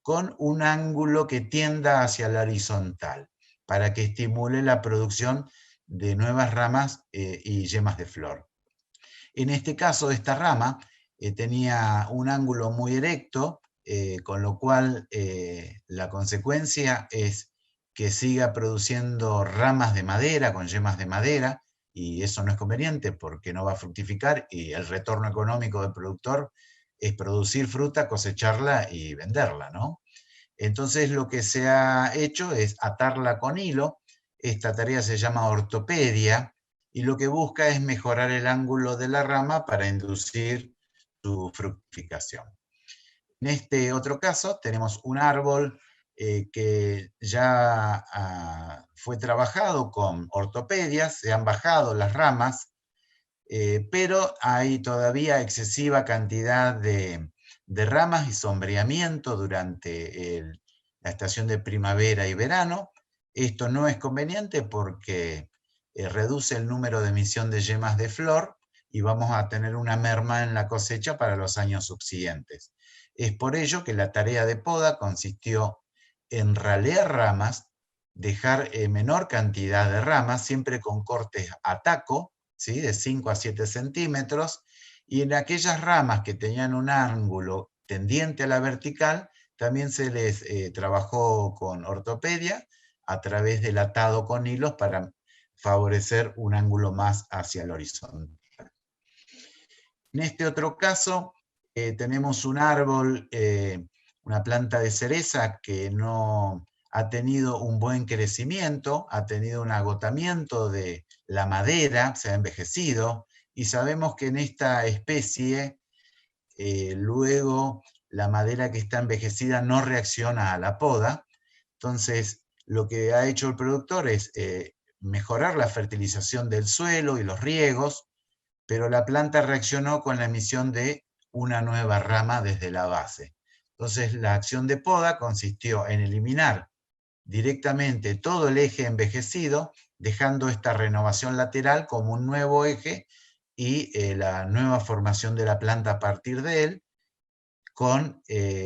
con un ángulo que tienda hacia la horizontal, para que estimule la producción de nuevas ramas y yemas de flor. En este caso, esta rama tenía un ángulo muy erecto, con lo cual la consecuencia es que siga produciendo ramas de madera, con yemas de madera, y eso no es conveniente porque no va a fructificar, y el retorno económico del productor es producir fruta, cosecharla y venderla, ¿no? Entonces lo que se ha hecho es atarla con hilo. Esta tarea se llama ortopedia, y lo que busca es mejorar el ángulo de la rama para inducir su fructificación. En este otro caso tenemos un árbol que ya fue trabajado con ortopedias, se han bajado las ramas, pero hay todavía excesiva cantidad de ramas y sombreamiento durante la estación de primavera y verano. Esto no es conveniente porque reduce el número de emisión de yemas de flor y vamos a tener una merma en la cosecha para los años subsiguientes. Es por ello que la tarea de poda consistió en ralear ramas, dejar menor cantidad de ramas, siempre con cortes a taco, ¿sí? De 5 a 7 centímetros, y en aquellas ramas que tenían un ángulo tendiente a la vertical, también se les trabajó con ortopedia a través del atado con hilos para favorecer un ángulo más hacia el horizonte. En este otro caso, tenemos un árbol, una planta de cereza que no ha tenido un buen crecimiento, ha tenido un agotamiento de la madera, se ha envejecido, y sabemos que en esta especie, luego la madera que está envejecida no reacciona a la poda. Entonces, lo que ha hecho el productor es mejorar la fertilización del suelo y los riegos, pero la planta reaccionó con la emisión de una nueva rama desde la base. Entonces, la acción de poda consistió en eliminar directamente todo el eje envejecido, dejando esta renovación lateral como un nuevo eje y la nueva formación de la planta a partir de él, con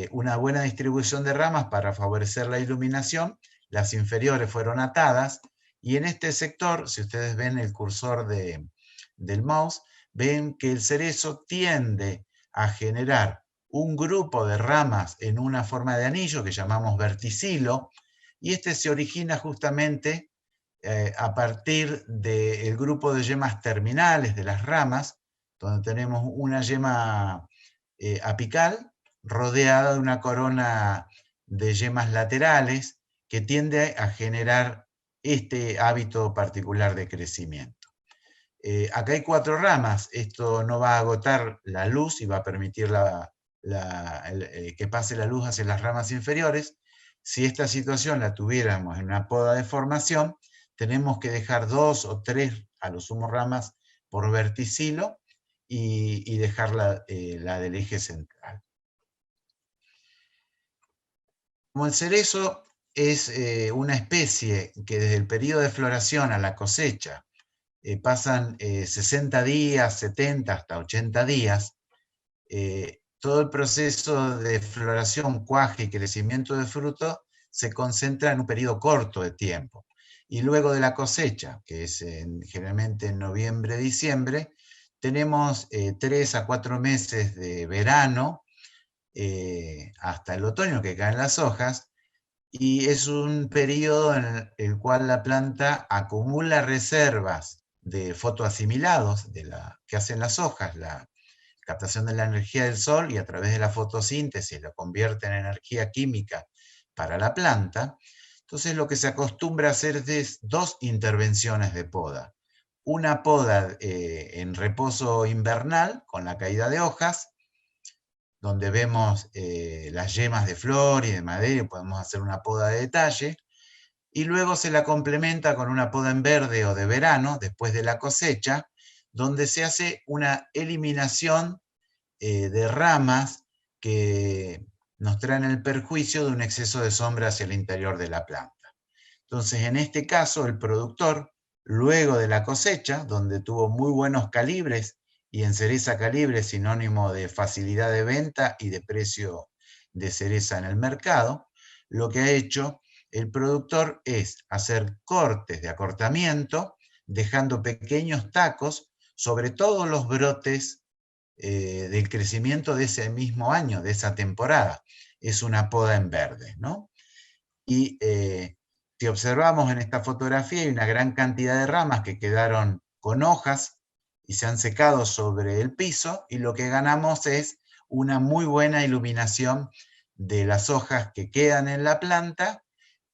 una buena distribución de ramas para favorecer la iluminación. Las inferiores fueron atadas, y en este sector, si ustedes ven el cursor del mouse, ven que el cerezo tiende a generar un grupo de ramas en una forma de anillo que llamamos verticilo, y este se origina justamente a partir del grupo de yemas terminales de las ramas, donde tenemos una yema apical rodeada de una corona de yemas laterales que tiende a generar este hábito particular de crecimiento. Acá hay 4 ramas, esto no va a agotar la luz y va a permitir que pase la luz hacia las ramas inferiores. Si esta situación la tuviéramos en una poda de formación, tenemos que dejar 2 o 3 a lo sumo ramas por verticilo y dejar la del eje central. Como el cerezo es una especie que desde el periodo de floración a la cosecha pasan 60 días, 70 hasta 80 días, todo el proceso de floración, cuaje y crecimiento de fruto se concentra en un periodo corto de tiempo. Y luego de la cosecha, que es generalmente en noviembre, diciembre, tenemos 3 a 4 meses de verano hasta el otoño que caen las hojas, y es un periodo en el cual la planta acumula reservas de fotoasimilados que hacen las hojas, la captación de la energía del sol, y a través de la fotosíntesis lo convierte en energía química para la planta. Entonces lo que se acostumbra a hacer es 2 intervenciones de poda. Una poda en reposo invernal, con la caída de hojas, donde vemos las yemas de flor y de madera, y podemos hacer una poda de detalle, y luego se la complementa con una poda en verde o de verano, después de la cosecha, donde se hace una eliminación de ramas que nos traen el perjuicio de un exceso de sombra hacia el interior de la planta. Entonces, en este caso, el productor, luego de la cosecha, donde tuvo muy buenos calibres, y en cereza calibre sinónimo de facilidad de venta y de precio de cereza en el mercado, lo que ha hecho el productor es hacer cortes de acortamiento, dejando pequeños tacos sobre todos los brotes del crecimiento de ese mismo año, de esa temporada. Es una poda en verde, ¿no? Y si observamos en esta fotografía, hay una gran cantidad de ramas que quedaron con hojas y se han secado sobre el piso, y lo que ganamos es una muy buena iluminación de las hojas que quedan en la planta,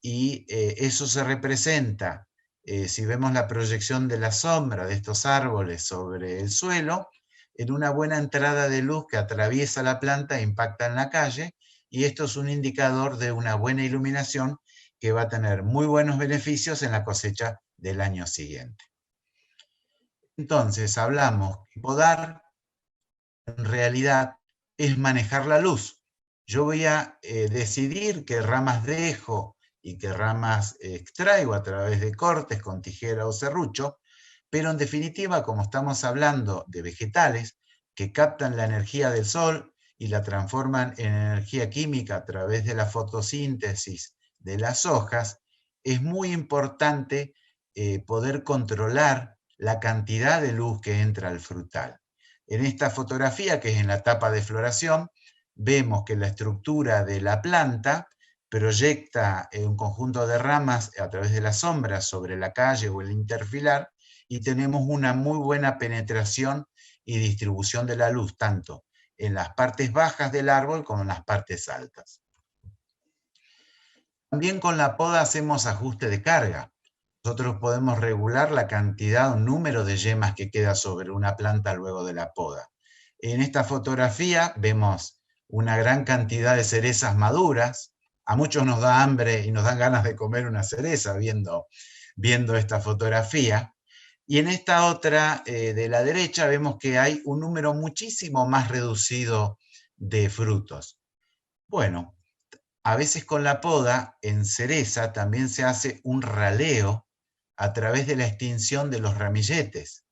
y eso se representa, si vemos la proyección de la sombra de estos árboles sobre el suelo, en una buena entrada de luz que atraviesa la planta e impacta en la calle, y esto es un indicador de una buena iluminación que va a tener muy buenos beneficios en la cosecha del año siguiente. Entonces hablamos que podar en realidad es manejar la luz. Yo voy a decidir qué ramas dejo y qué ramas extraigo a través de cortes con tijera o serrucho, pero en definitiva, como estamos hablando de vegetales que captan la energía del sol y la transforman en energía química a través de la fotosíntesis de las hojas, es muy importante poder controlar la cantidad de luz que entra al frutal. En esta fotografía, que es en la etapa de floración, vemos que la estructura de la planta proyecta un conjunto de ramas a través de la sombra sobre la calle o el interfilar, y tenemos una muy buena penetración y distribución de la luz, tanto en las partes bajas del árbol como en las partes altas. También con la poda hacemos ajuste de carga. Nosotros podemos regular la cantidad o número de yemas que queda sobre una planta luego de la poda. En esta fotografía vemos una gran cantidad de cerezas maduras. A muchos nos da hambre y nos dan ganas de comer una cereza viendo esta fotografía. Y en esta otra de la derecha vemos que hay un número muchísimo más reducido de frutos. Bueno, a veces con la poda en cereza también se hace un raleo a través de la extinción de los ramilletes,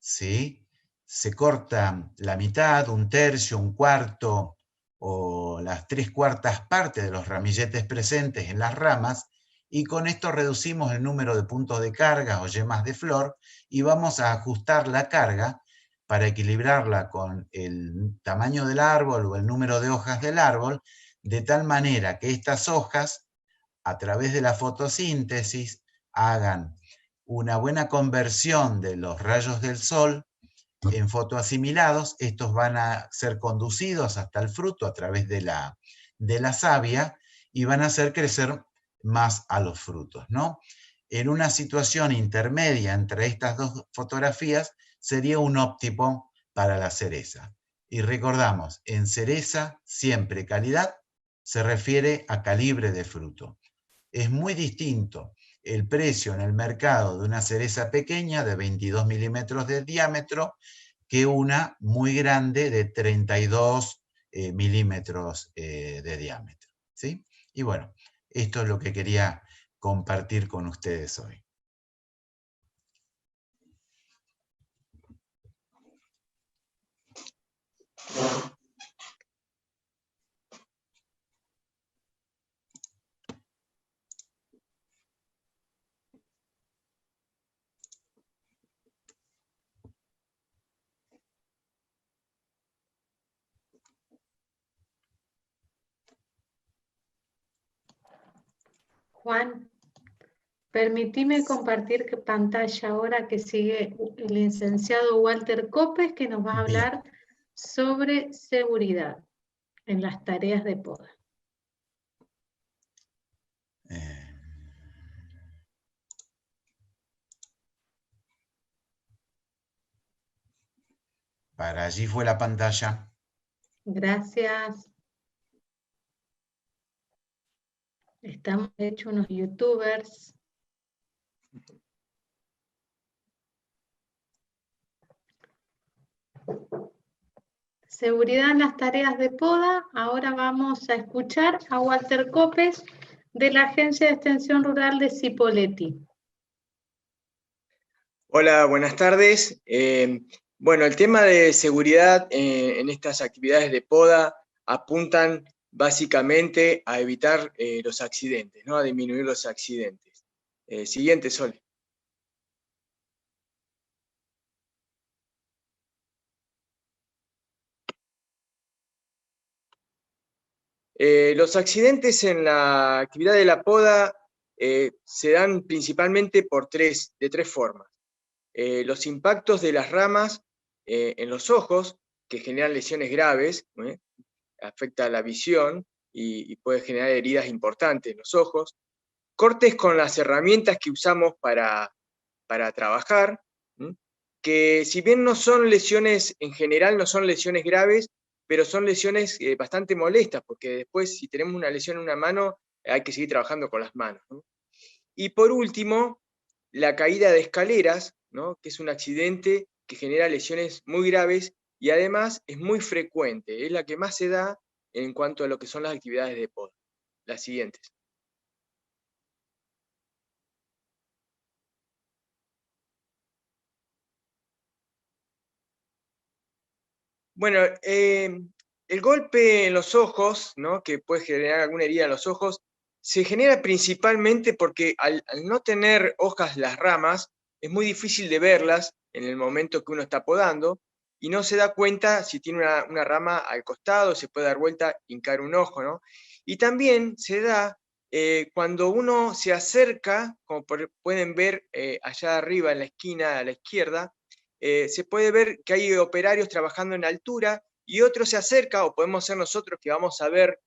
¿sí? Se corta la mitad, un tercio, un cuarto o las 3/4 partes de los ramilletes presentes en las ramas, y con esto reducimos el número de puntos de carga o yemas de flor, y vamos a ajustar la carga para equilibrarla con el tamaño del árbol o el número de hojas del árbol, de tal manera que estas hojas, a través de la fotosíntesis, hagan una buena conversión de los rayos del sol en fotoasimilados. Estos van a ser conducidos hasta el fruto a través de la savia y van a hacer crecer más a los frutos, ¿no? En una situación intermedia entre estas dos fotografías sería un óptimo para la cereza. Y recordamos, en cereza siempre calidad se refiere a calibre de fruto. Es muy distinto el precio en el mercado de una cereza pequeña de 22 milímetros de diámetro que una muy grande de 32 milímetros de diámetro, ¿sí? Y bueno, esto es lo que quería compartir con ustedes hoy. Juan, permitime compartir pantalla ahora, que sigue el licenciado Walter Copes, que nos va a Bien. hablar sobre seguridad en las tareas de poda. Para allí fue la pantalla. Gracias. Estamos hechos unos youtubers. Seguridad en las tareas de poda. Ahora vamos a escuchar a Walter Copes de la Agencia de Extensión Rural de Cipolletti. Hola, buenas tardes. Bueno, el tema de seguridad en estas actividades de poda apuntan básicamente a evitar los accidentes, ¿no? A disminuir los accidentes. Siguiente, Sol. Los accidentes en la actividad de la poda se dan principalmente de tres formas. Los impactos de las ramas en los ojos, que generan lesiones graves, afecta la visión y puede generar heridas importantes en los ojos. Cortes con las herramientas que usamos para trabajar, que si bien no son lesiones, en general no son lesiones graves, pero son lesiones bastante molestas, porque después si tenemos una lesión en una mano, hay que seguir trabajando con las manos, ¿no? Y por último, la caída de escaleras, ¿no? Que es un accidente que genera lesiones muy graves y además es muy frecuente, es la que más se da en cuanto a lo que son las actividades de poda. Las siguientes. Bueno, el golpe en los ojos, ¿no? Que puede generar alguna herida en los ojos, se genera principalmente porque al no tener hojas las ramas, es muy difícil de verlas en el momento que uno está podando, y no se da cuenta si tiene una rama al costado, se puede dar vuelta, hincar un ojo, ¿no? Y también se da cuando uno se acerca, como pueden ver allá arriba en la esquina a la izquierda, se puede ver que hay operarios trabajando en altura y otro se acerca, o podemos ser nosotros que vamos a ver,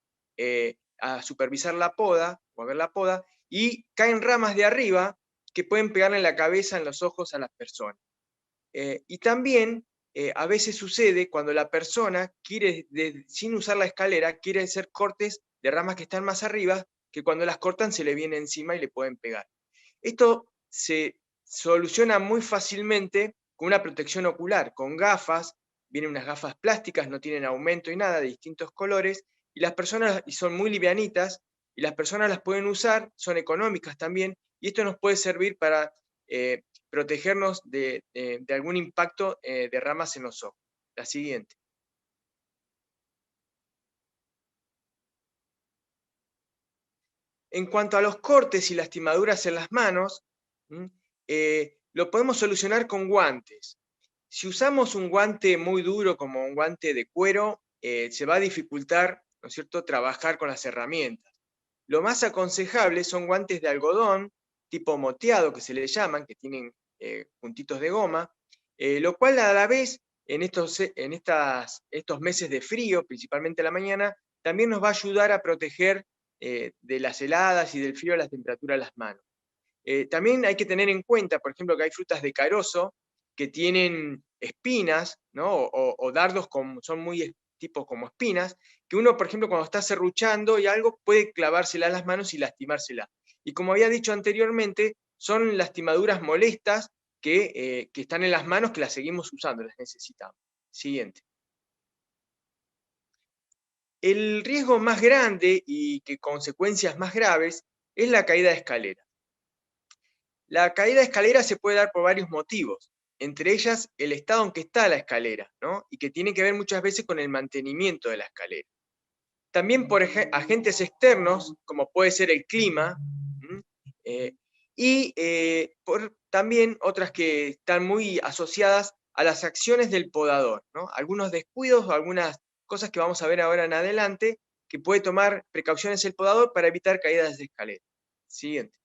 a supervisar la poda, o a ver la poda, y caen ramas de arriba que pueden pegarle en la cabeza, en los ojos a las personas. Y también a veces sucede cuando la persona quiere, sin usar la escalera, quiere hacer cortes de ramas que están más arriba, que cuando las cortan se le viene encima y le pueden pegar. Esto se soluciona muy fácilmente con una protección ocular, con gafas. Vienen unas gafas plásticas, no tienen aumento y nada, de distintos colores, y las personas, y son muy livianitas, y las personas las pueden usar, son económicas también, y esto nos puede servir para protegernos de algún impacto de ramas en los ojos. La siguiente. En cuanto a los cortes y lastimaduras en las manos, lo podemos solucionar con guantes. Si usamos un guante muy duro como un guante de cuero, se va a dificultar, ¿no es cierto?, trabajar con las herramientas. Lo más aconsejable son guantes de algodón, tipo moteado, que se le llaman, que tienen puntitos de goma, lo cual a la vez, en estos meses de frío, principalmente a la mañana, también nos va a ayudar a proteger de las heladas y del frío a la temperatura de las manos. También hay que tener en cuenta, por ejemplo, que hay frutas de carozo que tienen espinas, ¿no? o dardos son muy tipos como espinas, que uno, por ejemplo, cuando está serruchando y algo, puede clavársela a las manos y lastimársela. Y como había dicho anteriormente, son lastimaduras molestas que están en las manos, que las seguimos usando, las necesitamos. Siguiente. El riesgo más grande y que consecuencias más graves es la caída de escalera. La caída de escalera se puede dar por varios motivos, entre ellas el estado en que está la escalera, ¿no? Y que tiene que ver muchas veces con el mantenimiento de la escalera. También por agentes externos, como puede ser el clima, por también otras que están muy asociadas a las acciones del podador, ¿no? Algunos descuidos o algunas cosas que vamos a ver ahora en adelante, que puede tomar precauciones el podador para evitar caídas de escalera. Siguiente.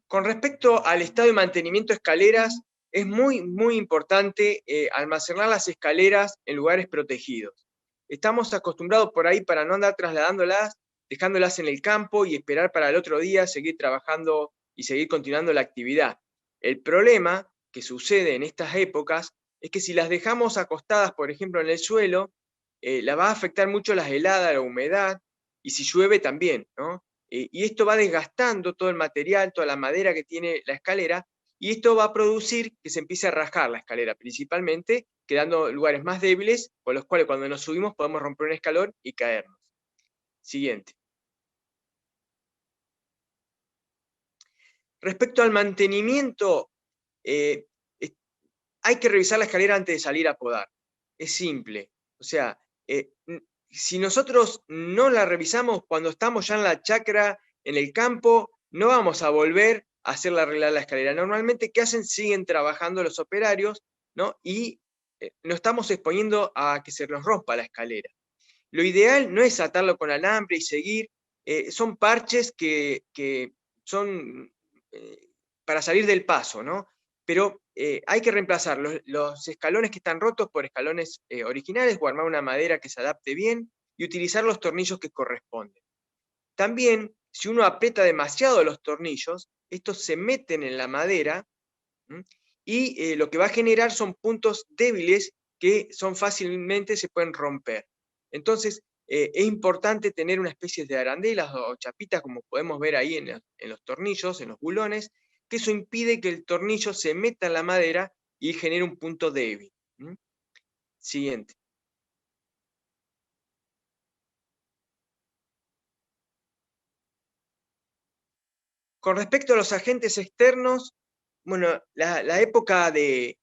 Con respecto al estado de mantenimiento de escaleras, es muy, muy importante almacenar las escaleras en lugares protegidos. Estamos acostumbrados por ahí para no andar trasladándolas, dejándolas en el campo y esperar para el otro día seguir trabajando y seguir continuando la actividad. El problema que sucede en estas épocas es que si las dejamos acostadas, por ejemplo, en el suelo, la va a afectar mucho las heladas, la humedad, y si llueve también, ¿no? Y esto va desgastando todo el material, toda la madera que tiene la escalera, y esto va a producir que se empiece a rajar la escalera, principalmente quedando lugares más débiles, con los cuales cuando nos subimos podemos romper un escalón y caernos. Siguiente. Respecto al mantenimiento, hay que revisar la escalera antes de salir a podar. Es simple. O sea, si nosotros no la revisamos cuando estamos ya en la chacra, en el campo, no vamos a volver a hacerla arreglar la escalera. Normalmente, ¿qué hacen? Siguen trabajando los operarios, ¿no? Y nos estamos exponiendo a que se nos rompa la escalera. Lo ideal no es atarlo con alambre y seguir, son parches que son para salir del paso, ¿no? Pero hay que reemplazar los escalones que están rotos por escalones originales o armar una madera que se adapte bien y utilizar los tornillos que corresponden. También, si uno aprieta demasiado los tornillos, estos se meten en la madera y lo que va a generar son puntos débiles que fácilmente se pueden romper. Entonces, es importante tener una especie de arandelas o chapitas, como podemos ver ahí en los tornillos, en los bulones, que eso impide que el tornillo se meta en la madera y genere un punto débil. Siguiente. Con respecto a los agentes externos, bueno, la época de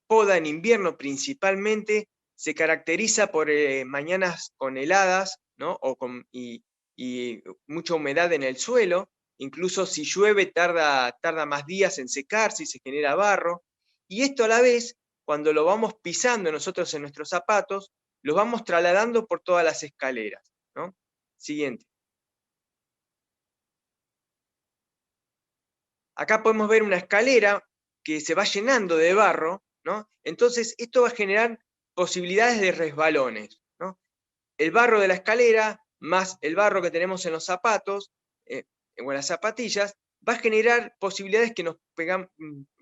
poda en invierno principalmente se caracteriza por mañanas con heladas, ¿no? y mucha humedad en el suelo. Incluso si llueve tarda más días en secarse y se genera barro. Y esto a la vez, cuando lo vamos pisando nosotros en nuestros zapatos, los vamos trasladando por todas las escaleras, ¿no? Siguiente. Acá podemos ver una escalera que se va llenando de barro, ¿no? Entonces esto va a generar posibilidades de resbalones, ¿no? El barro de la escalera más el barro que tenemos en los zapatos o en las zapatillas va a generar posibilidades que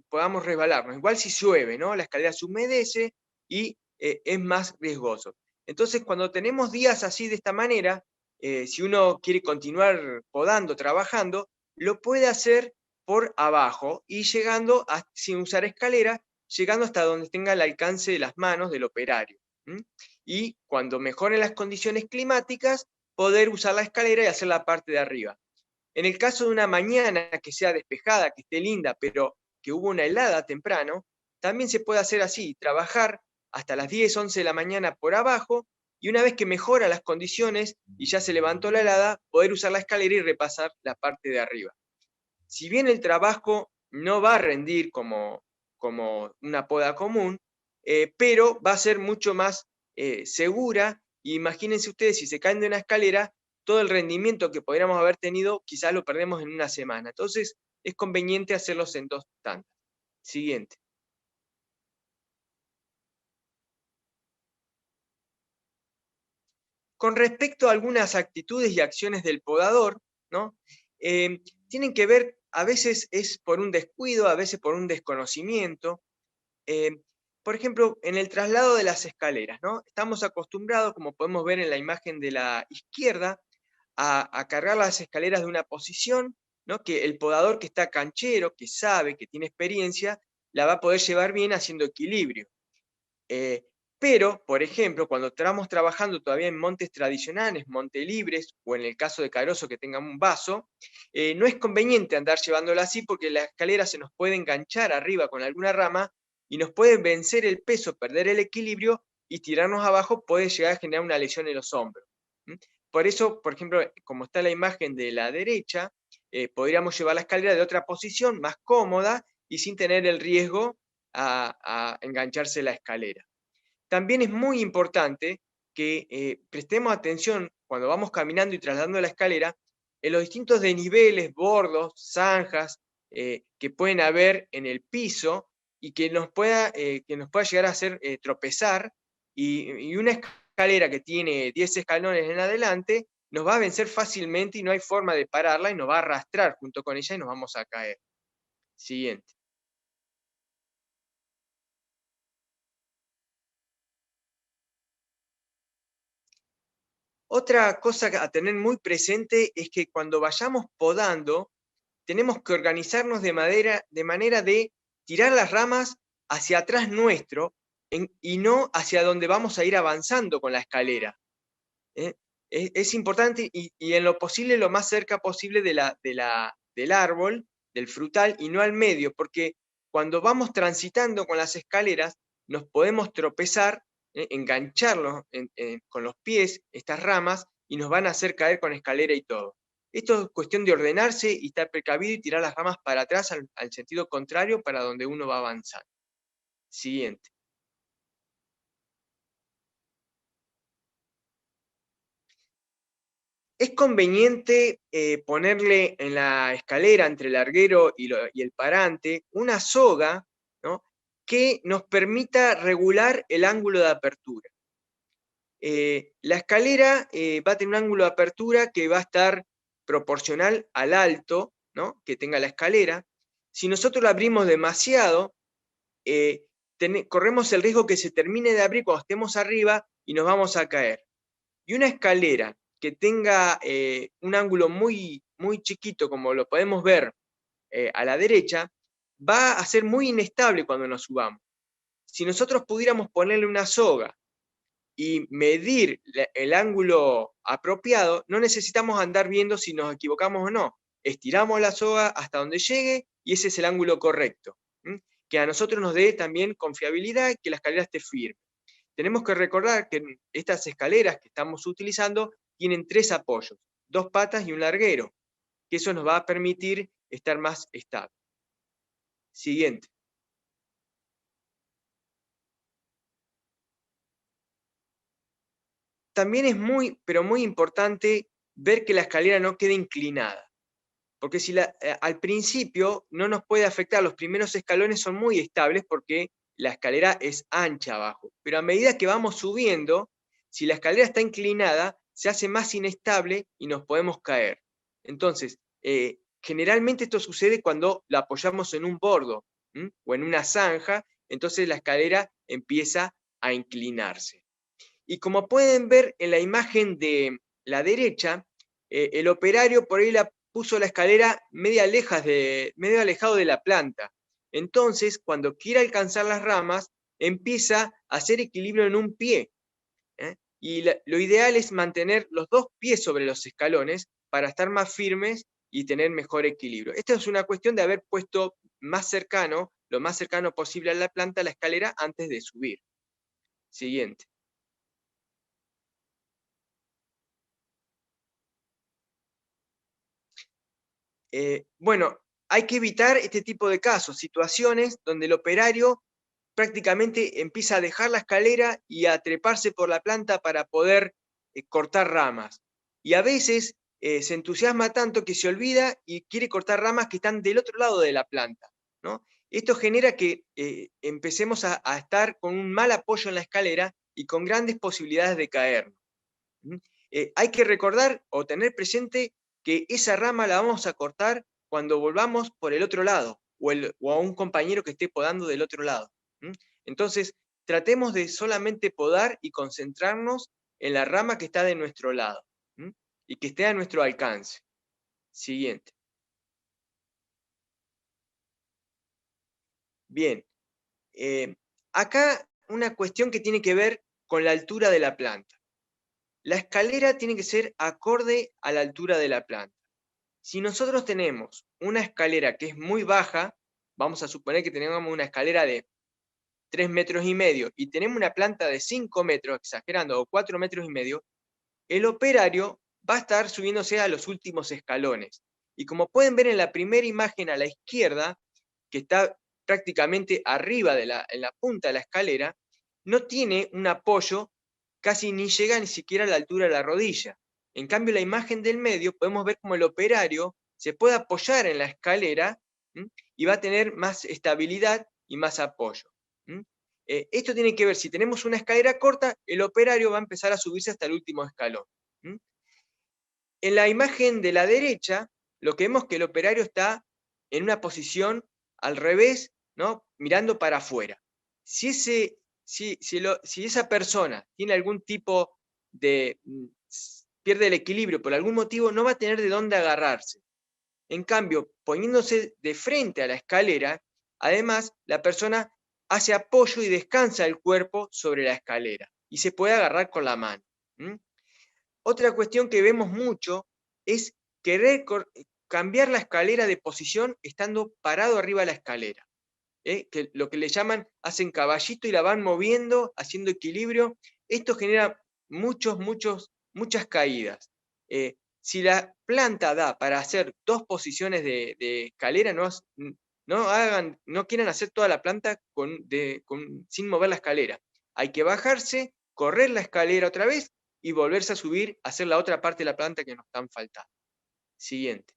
podamos resbalarnos. Igual si llueve, ¿no? La escalera se humedece y es más riesgoso. Entonces cuando tenemos días así de esta manera, si uno quiere continuar podando, trabajando, lo puede hacer por abajo y llegando, sin usar escalera, llegando hasta donde tenga el alcance de las manos del operario. Y cuando mejoren las condiciones climáticas, poder usar la escalera y hacer la parte de arriba. En el caso de una mañana que sea despejada, que esté linda, pero que hubo una helada temprano, también se puede hacer así, trabajar hasta las 10, 11 de la mañana por abajo, y una vez que mejora las condiciones y ya se levantó la helada, poder usar la escalera y repasar la parte de arriba. Si bien el trabajo no va a rendir como una poda común, pero va a ser mucho más segura. Imagínense ustedes, si se caen de una escalera, todo el rendimiento que podríamos haber tenido, quizás lo perdemos en una semana. Entonces, es conveniente hacerlos en 2 tandas. Siguiente. Con respecto a algunas actitudes y acciones del podador, ¿no? Tienen que ver, a veces es por un descuido, a veces por un desconocimiento. Por ejemplo, en el traslado de las escaleras, ¿no? Estamos acostumbrados, como podemos ver en la imagen de la izquierda, a cargar las escaleras de una posición, ¿no? Que el podador que está canchero, que sabe, que tiene experiencia, la va a poder llevar bien haciendo equilibrio. Pero, por ejemplo, cuando estamos trabajando todavía en montes tradicionales, montes libres, o en el caso de carozo que tengan un vaso, no es conveniente andar llevándola así porque la escalera se nos puede enganchar arriba con alguna rama y nos puede vencer el peso, perder el equilibrio y tirarnos abajo, puede llegar a generar una lesión en los hombros. Por eso, por ejemplo, como está la imagen de la derecha, podríamos llevar la escalera de otra posición, más cómoda y sin tener el riesgo a engancharse la escalera. También es muy importante que prestemos atención cuando vamos caminando y trasladando la escalera en los distintos desniveles, bordos, zanjas que pueden haber en el piso y que nos pueda llegar a hacer tropezar, y una escalera que tiene 10 escalones en adelante nos va a vencer fácilmente y no hay forma de pararla y nos va a arrastrar junto con ella y nos vamos a caer. Siguiente. Otra cosa a tener muy presente es que cuando vayamos podando, tenemos que organizarnos de manera de tirar las ramas hacia atrás nuestro y no hacia donde vamos a ir avanzando con la escalera. Es importante y en lo posible, lo más cerca posible del árbol, del frutal, y no al medio, porque cuando vamos transitando con las escaleras, nos podemos tropezar, engancharlos con los pies, estas ramas, y nos van a hacer caer con escalera y todo. Esto es cuestión de ordenarse y estar precavido y tirar las ramas para atrás al sentido contrario para donde uno va avanzando. Siguiente. Es conveniente ponerle en la escalera entre el larguero y el parante una soga, ¿no?, que nos permita regular el ángulo de apertura. La escalera va a tener un ángulo de apertura que va a estar proporcional al alto, ¿no?, que tenga la escalera. Si nosotros la abrimos demasiado, corremos el riesgo que se termine de abrir cuando estemos arriba y nos vamos a caer. Y una escalera que tenga un ángulo muy, muy chiquito, como lo podemos ver a la derecha, va a ser muy inestable cuando nos subamos. Si nosotros pudiéramos ponerle una soga y medir el ángulo apropiado, no necesitamos andar viendo si nos equivocamos o no. Estiramos la soga hasta donde llegue y ese es el ángulo correcto. Que a nosotros nos dé también confiabilidad y que la escalera esté firme. Tenemos que recordar que estas escaleras que estamos utilizando tienen 3 apoyos, 2 patas y un larguero, que eso nos va a permitir estar más estable. Siguiente. También es muy, pero muy importante ver que la escalera no quede inclinada, porque si al principio no nos puede afectar, los primeros escalones son muy estables porque la escalera es ancha abajo, pero a medida que vamos subiendo, si la escalera está inclinada, se hace más inestable y nos podemos caer. Entonces, generalmente esto sucede cuando la apoyamos en un bordo o en una zanja, entonces la escalera empieza a inclinarse. Y como pueden ver en la imagen de la derecha, el operario por ahí puso la escalera medio alejado de la planta. Entonces, cuando quiere alcanzar las ramas, empieza a hacer equilibrio en un pie. Y lo ideal es mantener los 2 pies sobre los escalones para estar más firmes y tener mejor equilibrio. Esta es una cuestión de haber puesto lo más cercano posible a la planta, la escalera, antes de subir. Siguiente. Bueno, hay que evitar este tipo de casos, situaciones donde el operario prácticamente empieza a dejar la escalera y a treparse por la planta para poder cortar ramas. Y a veces se entusiasma tanto que se olvida y quiere cortar ramas que están del otro lado de la planta, ¿no? Esto genera que empecemos a estar con un mal apoyo en la escalera y con grandes posibilidades de caer. Hay que recordar o tener presente que esa rama la vamos a cortar cuando volvamos por el otro lado, o a un compañero que esté podando del otro lado. Entonces, tratemos de solamente podar y concentrarnos en la rama que está de nuestro lado, y que esté a nuestro alcance. Siguiente. Bien. Acá una cuestión que tiene que ver con la altura de la planta. La escalera tiene que ser acorde a la altura de la planta. Si nosotros tenemos una escalera que es muy baja, vamos a suponer que tenemos una escalera de 3,5 metros y tenemos una planta de 5 metros, exagerando, o 4,5 metros, el operario va a estar subiéndose a los últimos escalones. Y como pueden ver en la primera imagen a la izquierda, que está prácticamente arriba en la punta de la escalera, no tiene un apoyo, casi ni llega ni siquiera a la altura de la rodilla. En cambio, la imagen del medio podemos ver cómo el operario se puede apoyar en la escalera y va a tener más estabilidad y más apoyo. Esto tiene que ver, si tenemos una escalera corta, el operario va a empezar a subirse hasta el último escalón. En la imagen de la derecha, lo que vemos es que el operario está en una posición al revés, ¿no? Mirando para afuera. Si esa persona tiene algún tipo de... pierde el equilibrio por algún motivo, no va a tener de dónde agarrarse. En cambio, poniéndose de frente a la escalera, además, la persona hace apoyo y descansa el cuerpo sobre la escalera y se puede agarrar con la mano. Otra cuestión que vemos mucho es querer cambiar la escalera de posición estando parado arriba de la escalera. Que lo que le llaman, hacen caballito y la van moviendo, haciendo equilibrio. Esto genera muchas caídas. Si la planta da para hacer 2 posiciones de escalera, no quieran hacer toda la planta sin mover la escalera. Hay que bajarse, correr la escalera otra vez y volverse a subir, a hacer la otra parte de la planta que nos están faltando. Siguiente.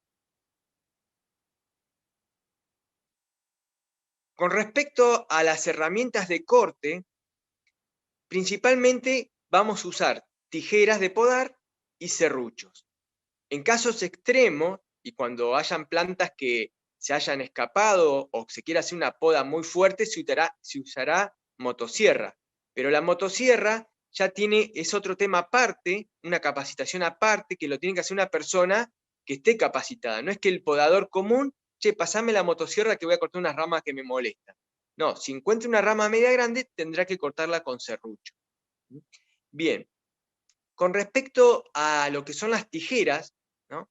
Con respecto a las herramientas de corte, principalmente vamos a usar tijeras de podar y serruchos. En casos extremos, y cuando hayan plantas que se hayan escapado o se quiera hacer una poda muy fuerte, se usará motosierra. Pero la motosierra ya es otro tema aparte, una capacitación aparte, que lo tiene que hacer una persona que esté capacitada. No es que el podador común, che, pasame la motosierra que voy a cortar unas ramas que me molestan. No, si encuentra una rama media grande, tendrá que cortarla con serrucho. Bien, con respecto a lo que son las tijeras, ¿no?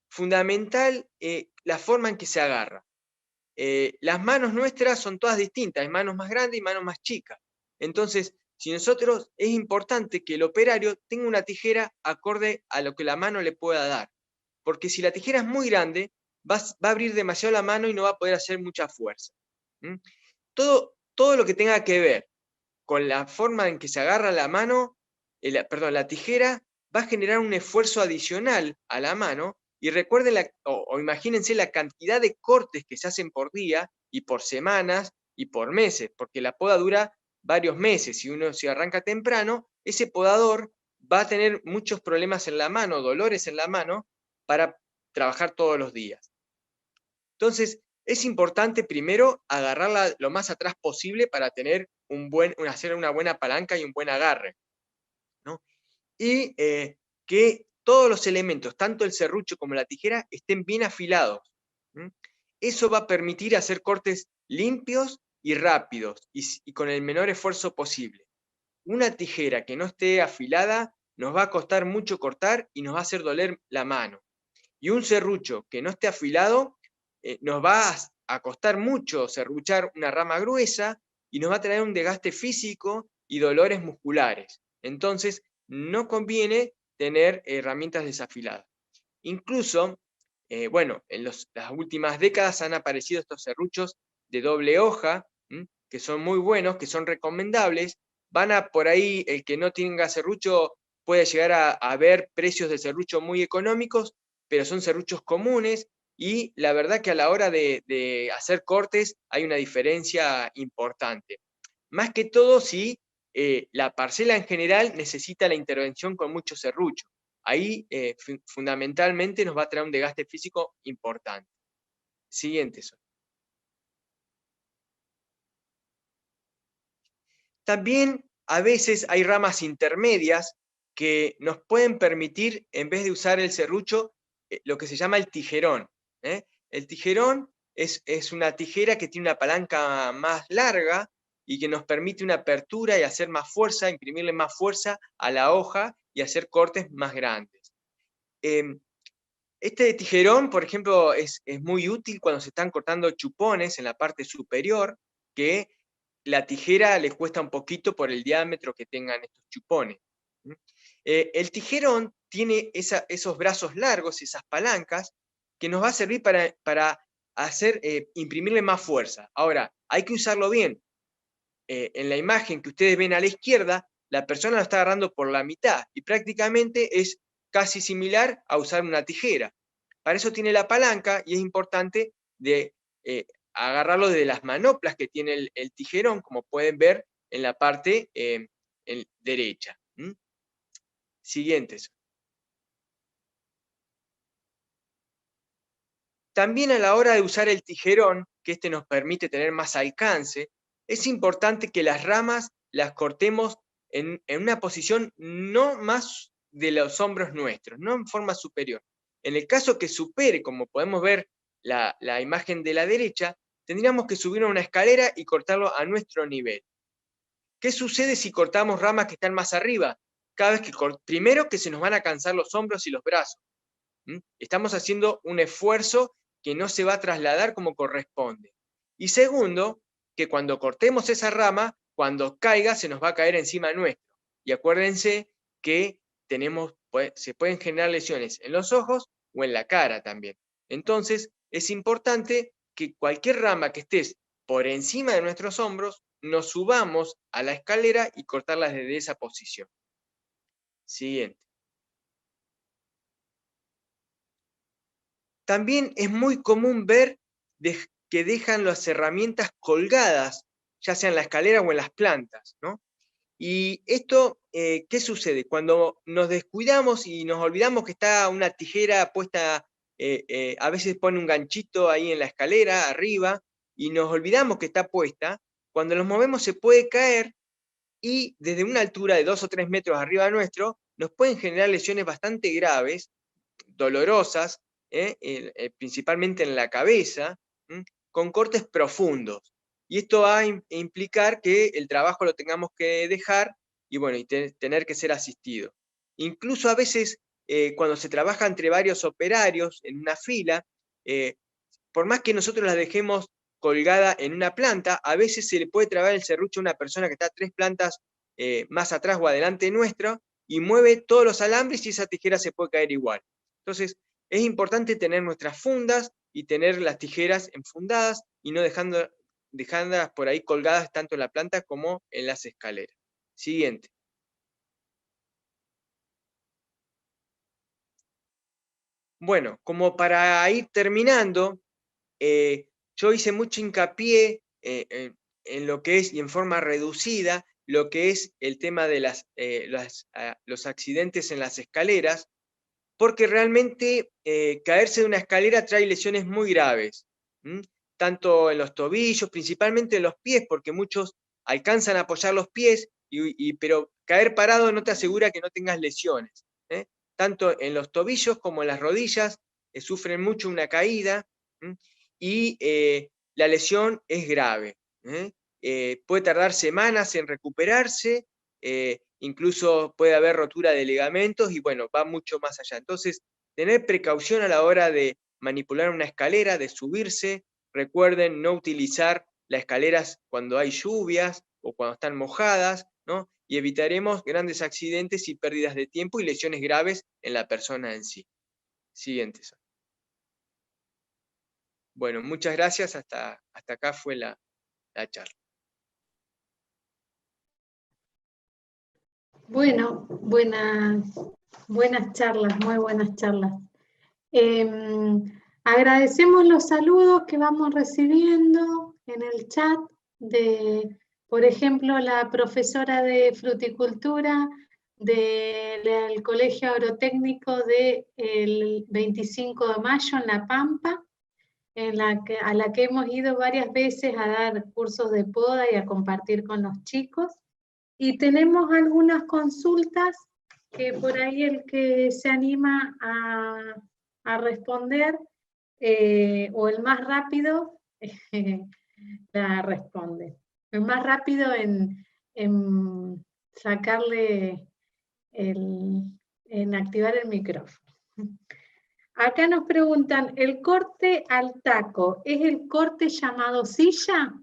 Fundamental la forma en que se agarra. Las manos nuestras son todas distintas, hay manos más grandes y manos más chicas. Entonces, es importante que el operario tenga una tijera acorde a lo que la mano le pueda dar. Porque si la tijera es muy grande, va a abrir demasiado la mano y no va a poder hacer mucha fuerza. Todo lo que tenga que ver con la forma en que se agarra la mano, la tijera, va a generar un esfuerzo adicional a la mano. Y recuerden, o imagínense la cantidad de cortes que se hacen por día, y por semanas, y por meses, porque la poda dura varios meses. Si uno se arranca temprano, ese podador va a tener muchos problemas en la mano, dolores en la mano, para trabajar todos los días. Entonces, es importante primero agarrarla lo más atrás posible para tener hacer una buena palanca y un buen agarre, ¿no? Y que todos los elementos, tanto el serrucho como la tijera, estén bien afilados. Eso va a permitir hacer cortes limpios y rápidos y con el menor esfuerzo posible. Una tijera que no esté afilada nos va a costar mucho cortar y nos va a hacer doler la mano. Y un serrucho que no esté afilado nos va a costar mucho serruchar una rama gruesa y nos va a traer un desgaste físico y dolores musculares. Entonces, no conviene tener herramientas desafiladas. Incluso, bueno, en las últimas décadas han aparecido estos serruchos de doble hoja, que son muy buenos, que son recomendables. Por ahí, el que no tenga serrucho puede llegar a ver precios de serrucho muy económicos, pero son serruchos comunes, y la verdad que a la hora de hacer cortes hay una diferencia importante. Más que todo si la parcela en general necesita la intervención con mucho serrucho. Ahí fundamentalmente nos va a traer un desgaste físico importante. Siguiente. También a veces hay ramas intermedias que nos pueden permitir, en vez de usar el serrucho, lo que se llama el tijerón. El tijerón es una tijera que tiene una palanca más larga y que nos permite una apertura y hacer más fuerza, imprimirle más fuerza a la hoja y hacer cortes más grandes. Este tijerón, por ejemplo, es muy útil cuando se están cortando chupones en la parte superior, que la tijera les cuesta un poquito por el diámetro que tengan estos chupones. El tijerón tiene esos brazos largos, esas palancas, que nos va a servir para imprimirle más fuerza. Ahora, hay que usarlo bien. En la imagen que ustedes ven a la izquierda, la persona lo está agarrando por la mitad, y prácticamente es casi similar a usar una tijera. Para eso tiene la palanca, y es importante agarrarlo de las manoplas que tiene el tijerón, como pueden ver en la parte derecha. Siguientes. También a la hora de usar el tijerón, que este nos permite tener más alcance, es importante que las ramas las cortemos en una posición no más de los hombros nuestros, no en forma superior. En el caso que supere, como podemos ver la imagen de la derecha, tendríamos que subir a una escalera y cortarlo a nuestro nivel. ¿Qué sucede si cortamos ramas que están más arriba? Cada vez primero que se nos van a cansar los hombros y los brazos. Estamos haciendo un esfuerzo que no se va a trasladar como corresponde. Y segundo, que cuando cortemos esa rama, cuando caiga, se nos va a caer encima nuestro. Y acuérdense que se pueden generar lesiones en los ojos o en la cara también. Entonces, es importante que cualquier rama que estés por encima de nuestros hombros, nos subamos a la escalera y cortarla desde esa posición. Siguiente. También es muy común ver que dejan las herramientas colgadas, ya sea en la escalera o en las plantas, ¿no? Y esto, ¿qué sucede? Cuando nos descuidamos y nos olvidamos que está una tijera puesta, a veces pone un ganchito ahí en la escalera, arriba, y nos olvidamos que está puesta, cuando nos movemos se puede caer, y desde una altura de 2 o 3 metros arriba nuestro, nos pueden generar lesiones bastante graves, dolorosas, principalmente en la cabeza, con cortes profundos. Y esto va a implicar que el trabajo lo tengamos que dejar y, bueno, y tener que ser asistido. Incluso a veces, cuando se trabaja entre varios operarios en una fila, por más que nosotros las dejemos colgada en una planta, a veces se le puede trabar el serrucho a una persona que está 3 plantas más atrás o adelante nuestro, y mueve todos los alambres y esa tijera se puede caer igual. Entonces, es importante tener nuestras fundas y tener las tijeras enfundadas y no dejándolas por ahí colgadas tanto en la planta como en las escaleras. Siguiente. Bueno, como para ir terminando, yo hice mucho hincapié en lo que es, y en forma reducida, lo que es el tema de los accidentes en las escaleras, porque realmente caerse de una escalera trae lesiones muy graves, tanto en los tobillos, principalmente en los pies, porque muchos alcanzan a apoyar los pies, pero caer parado no te asegura que no tengas lesiones. Tanto en los tobillos como en las rodillas sufren mucho una caída, y la lesión es grave. Puede tardar semanas en recuperarse, incluso puede haber rotura de ligamentos y, bueno, va mucho más allá. Entonces, tener precaución a la hora de manipular una escalera, de subirse. Recuerden no utilizar las escaleras cuando hay lluvias o cuando están mojadas, ¿no? Y evitaremos grandes accidentes y pérdidas de tiempo y lesiones graves en la persona en sí. Siguiente. Bueno, muchas gracias. Hasta acá fue la charla. Bueno, buenas charlas, muy buenas charlas. Agradecemos los saludos que vamos recibiendo en el chat de, por ejemplo, la profesora de fruticultura del Colegio Agrotécnico del 25 de mayo en La Pampa, a la que hemos ido varias veces a dar cursos de poda y a compartir con los chicos. Y tenemos algunas consultas que por ahí el que se anima a responder, o el más rápido, la responde. El más rápido en sacarle, en activar el micrófono. Acá nos preguntan, ¿el corte al taco es el corte llamado silla?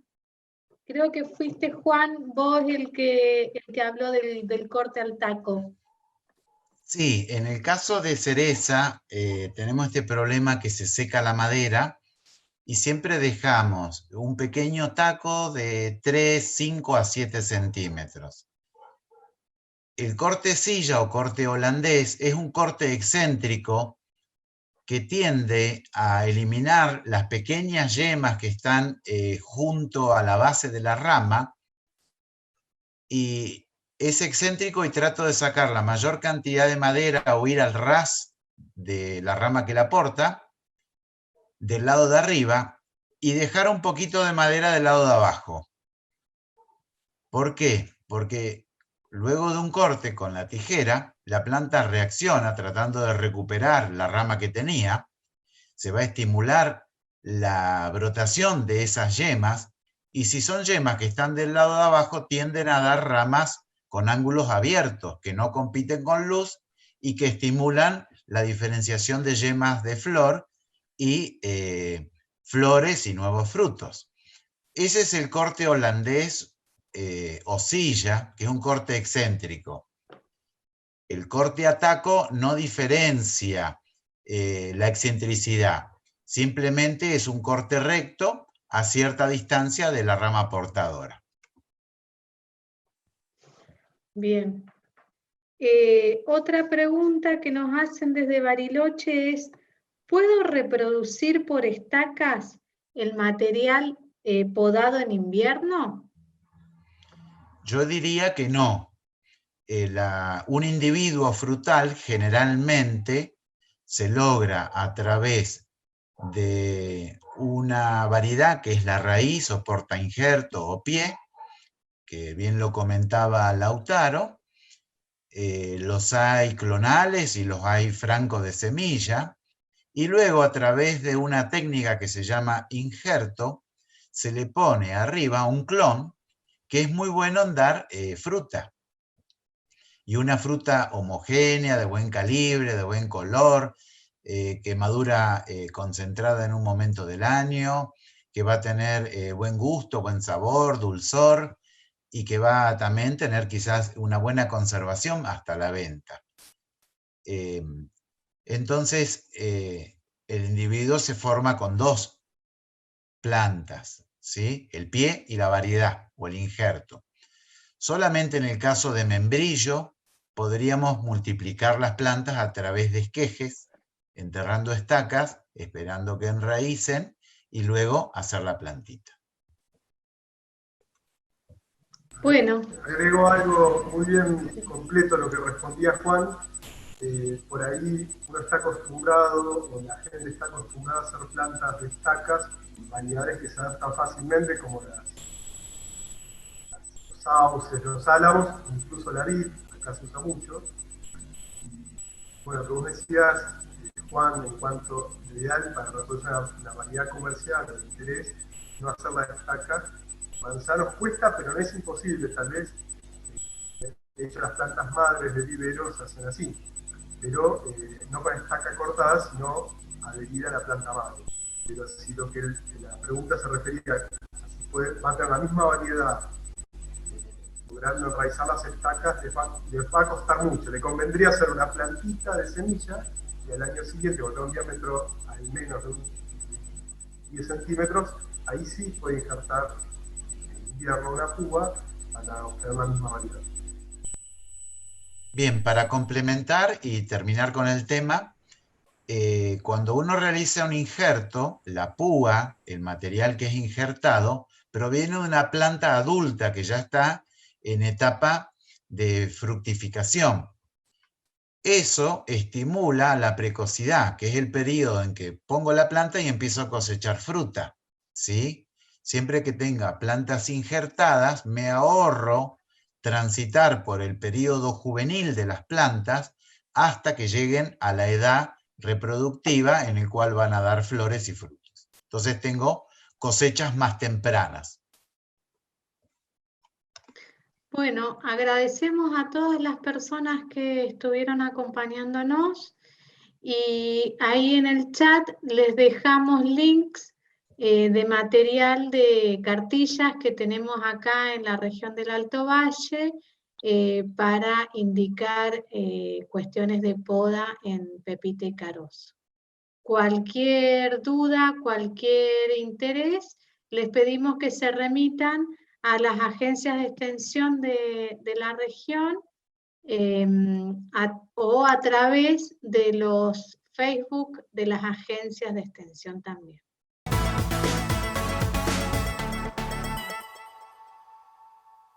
Creo que fuiste, Juan, vos el que habló del corte al taco. Sí, en el caso de cereza tenemos este problema que se seca la madera y siempre dejamos un pequeño taco de 3, 5 a 7 centímetros. El corte silla o corte holandés es un corte excéntrico que tiende a eliminar las pequeñas yemas que están junto a la base de la rama, y es excéntrico y trato de sacar la mayor cantidad de madera o ir al ras de la rama que la porta, del lado de arriba, y dejar un poquito de madera del lado de abajo. ¿Por qué? Porque luego de un corte con la tijera, la planta reacciona tratando de recuperar la rama que tenía, se va a estimular la brotación de esas yemas, y si son yemas que están del lado de abajo, tienden a dar ramas con ángulos abiertos, que no compiten con luz y que estimulan la diferenciación de yemas de flor y flores y nuevos frutos. Ese es el corte holandés o silla, que es un corte excéntrico. El corte a taco no diferencia la excentricidad, simplemente es un corte recto a cierta distancia de la rama portadora. Bien. Otra pregunta que nos hacen desde Bariloche es, ¿puedo reproducir por estacas el material podado en invierno? Yo diría que no. Un individuo frutal generalmente se logra a través de una variedad que es la raíz o porta injerto o pie, que bien lo comentaba Lautaro. Los hay clonales y los hay francos de semilla, y luego a través de una técnica que se llama injerto, se le pone arriba un clon que es muy bueno en dar fruta. Y una fruta homogénea, de buen calibre, de buen color, que madura concentrada en un momento del año, que va a tener buen gusto, buen sabor, dulzor, y que va a también tener quizás una buena conservación hasta la venta. Entonces, el individuo se forma con dos plantas, ¿sí? El pie y la variedad, o el injerto. Solamente en el caso de membrillo podríamos multiplicar las plantas a través de esquejes, enterrando estacas, esperando que enraícen, y luego hacer la plantita. Bueno. Agrego algo muy bien completo a lo que respondía Juan. Por ahí uno está acostumbrado, o la gente está acostumbrada a hacer plantas de estacas, variedades que se adaptan fácilmente, como los sauces, los álamos, incluso la vid, acá se usa mucho. Bueno, como decías, Juan, en cuanto al ideal para reproducir una variedad comercial o de interés, no hacerla de estacas, manzanos cuesta, pero no es imposible, tal vez. De hecho, las plantas madres de vivero se hacen así, pero no con estaca cortada, sino adherida a la planta madre. Pero si lo que la pregunta se refería a si va a tener la misma variedad logrando enraizar las estacas les va a costar mucho. Le convendría hacer una plantita de semilla y al año siguiente, con un diámetro al menos de 10 centímetros, ahí sí puede injertar en invierno una púa para obtener la misma variedad. Bien, para complementar y terminar con el tema, cuando uno realiza un injerto, la púa, el material que es injertado, proviene de una planta adulta que ya está en etapa de fructificación. Eso estimula la precocidad, que es el periodo en que pongo la planta y empiezo a cosechar fruta, ¿sí? Siempre que tenga plantas injertadas, me ahorro transitar por el periodo juvenil de las plantas hasta que lleguen a la edad reproductiva en el cual van a dar flores y frutos. Entonces tengo cosechas más tempranas. Bueno, agradecemos a todas las personas que estuvieron acompañándonos y ahí en el chat les dejamos links de material de cartillas que tenemos acá en la región del Alto Valle para indicar cuestiones de poda en Pepita y Carozo. Cualquier duda, cualquier interés, les pedimos que se remitan a las agencias de extensión de la región o a través de los Facebook de las agencias de extensión también.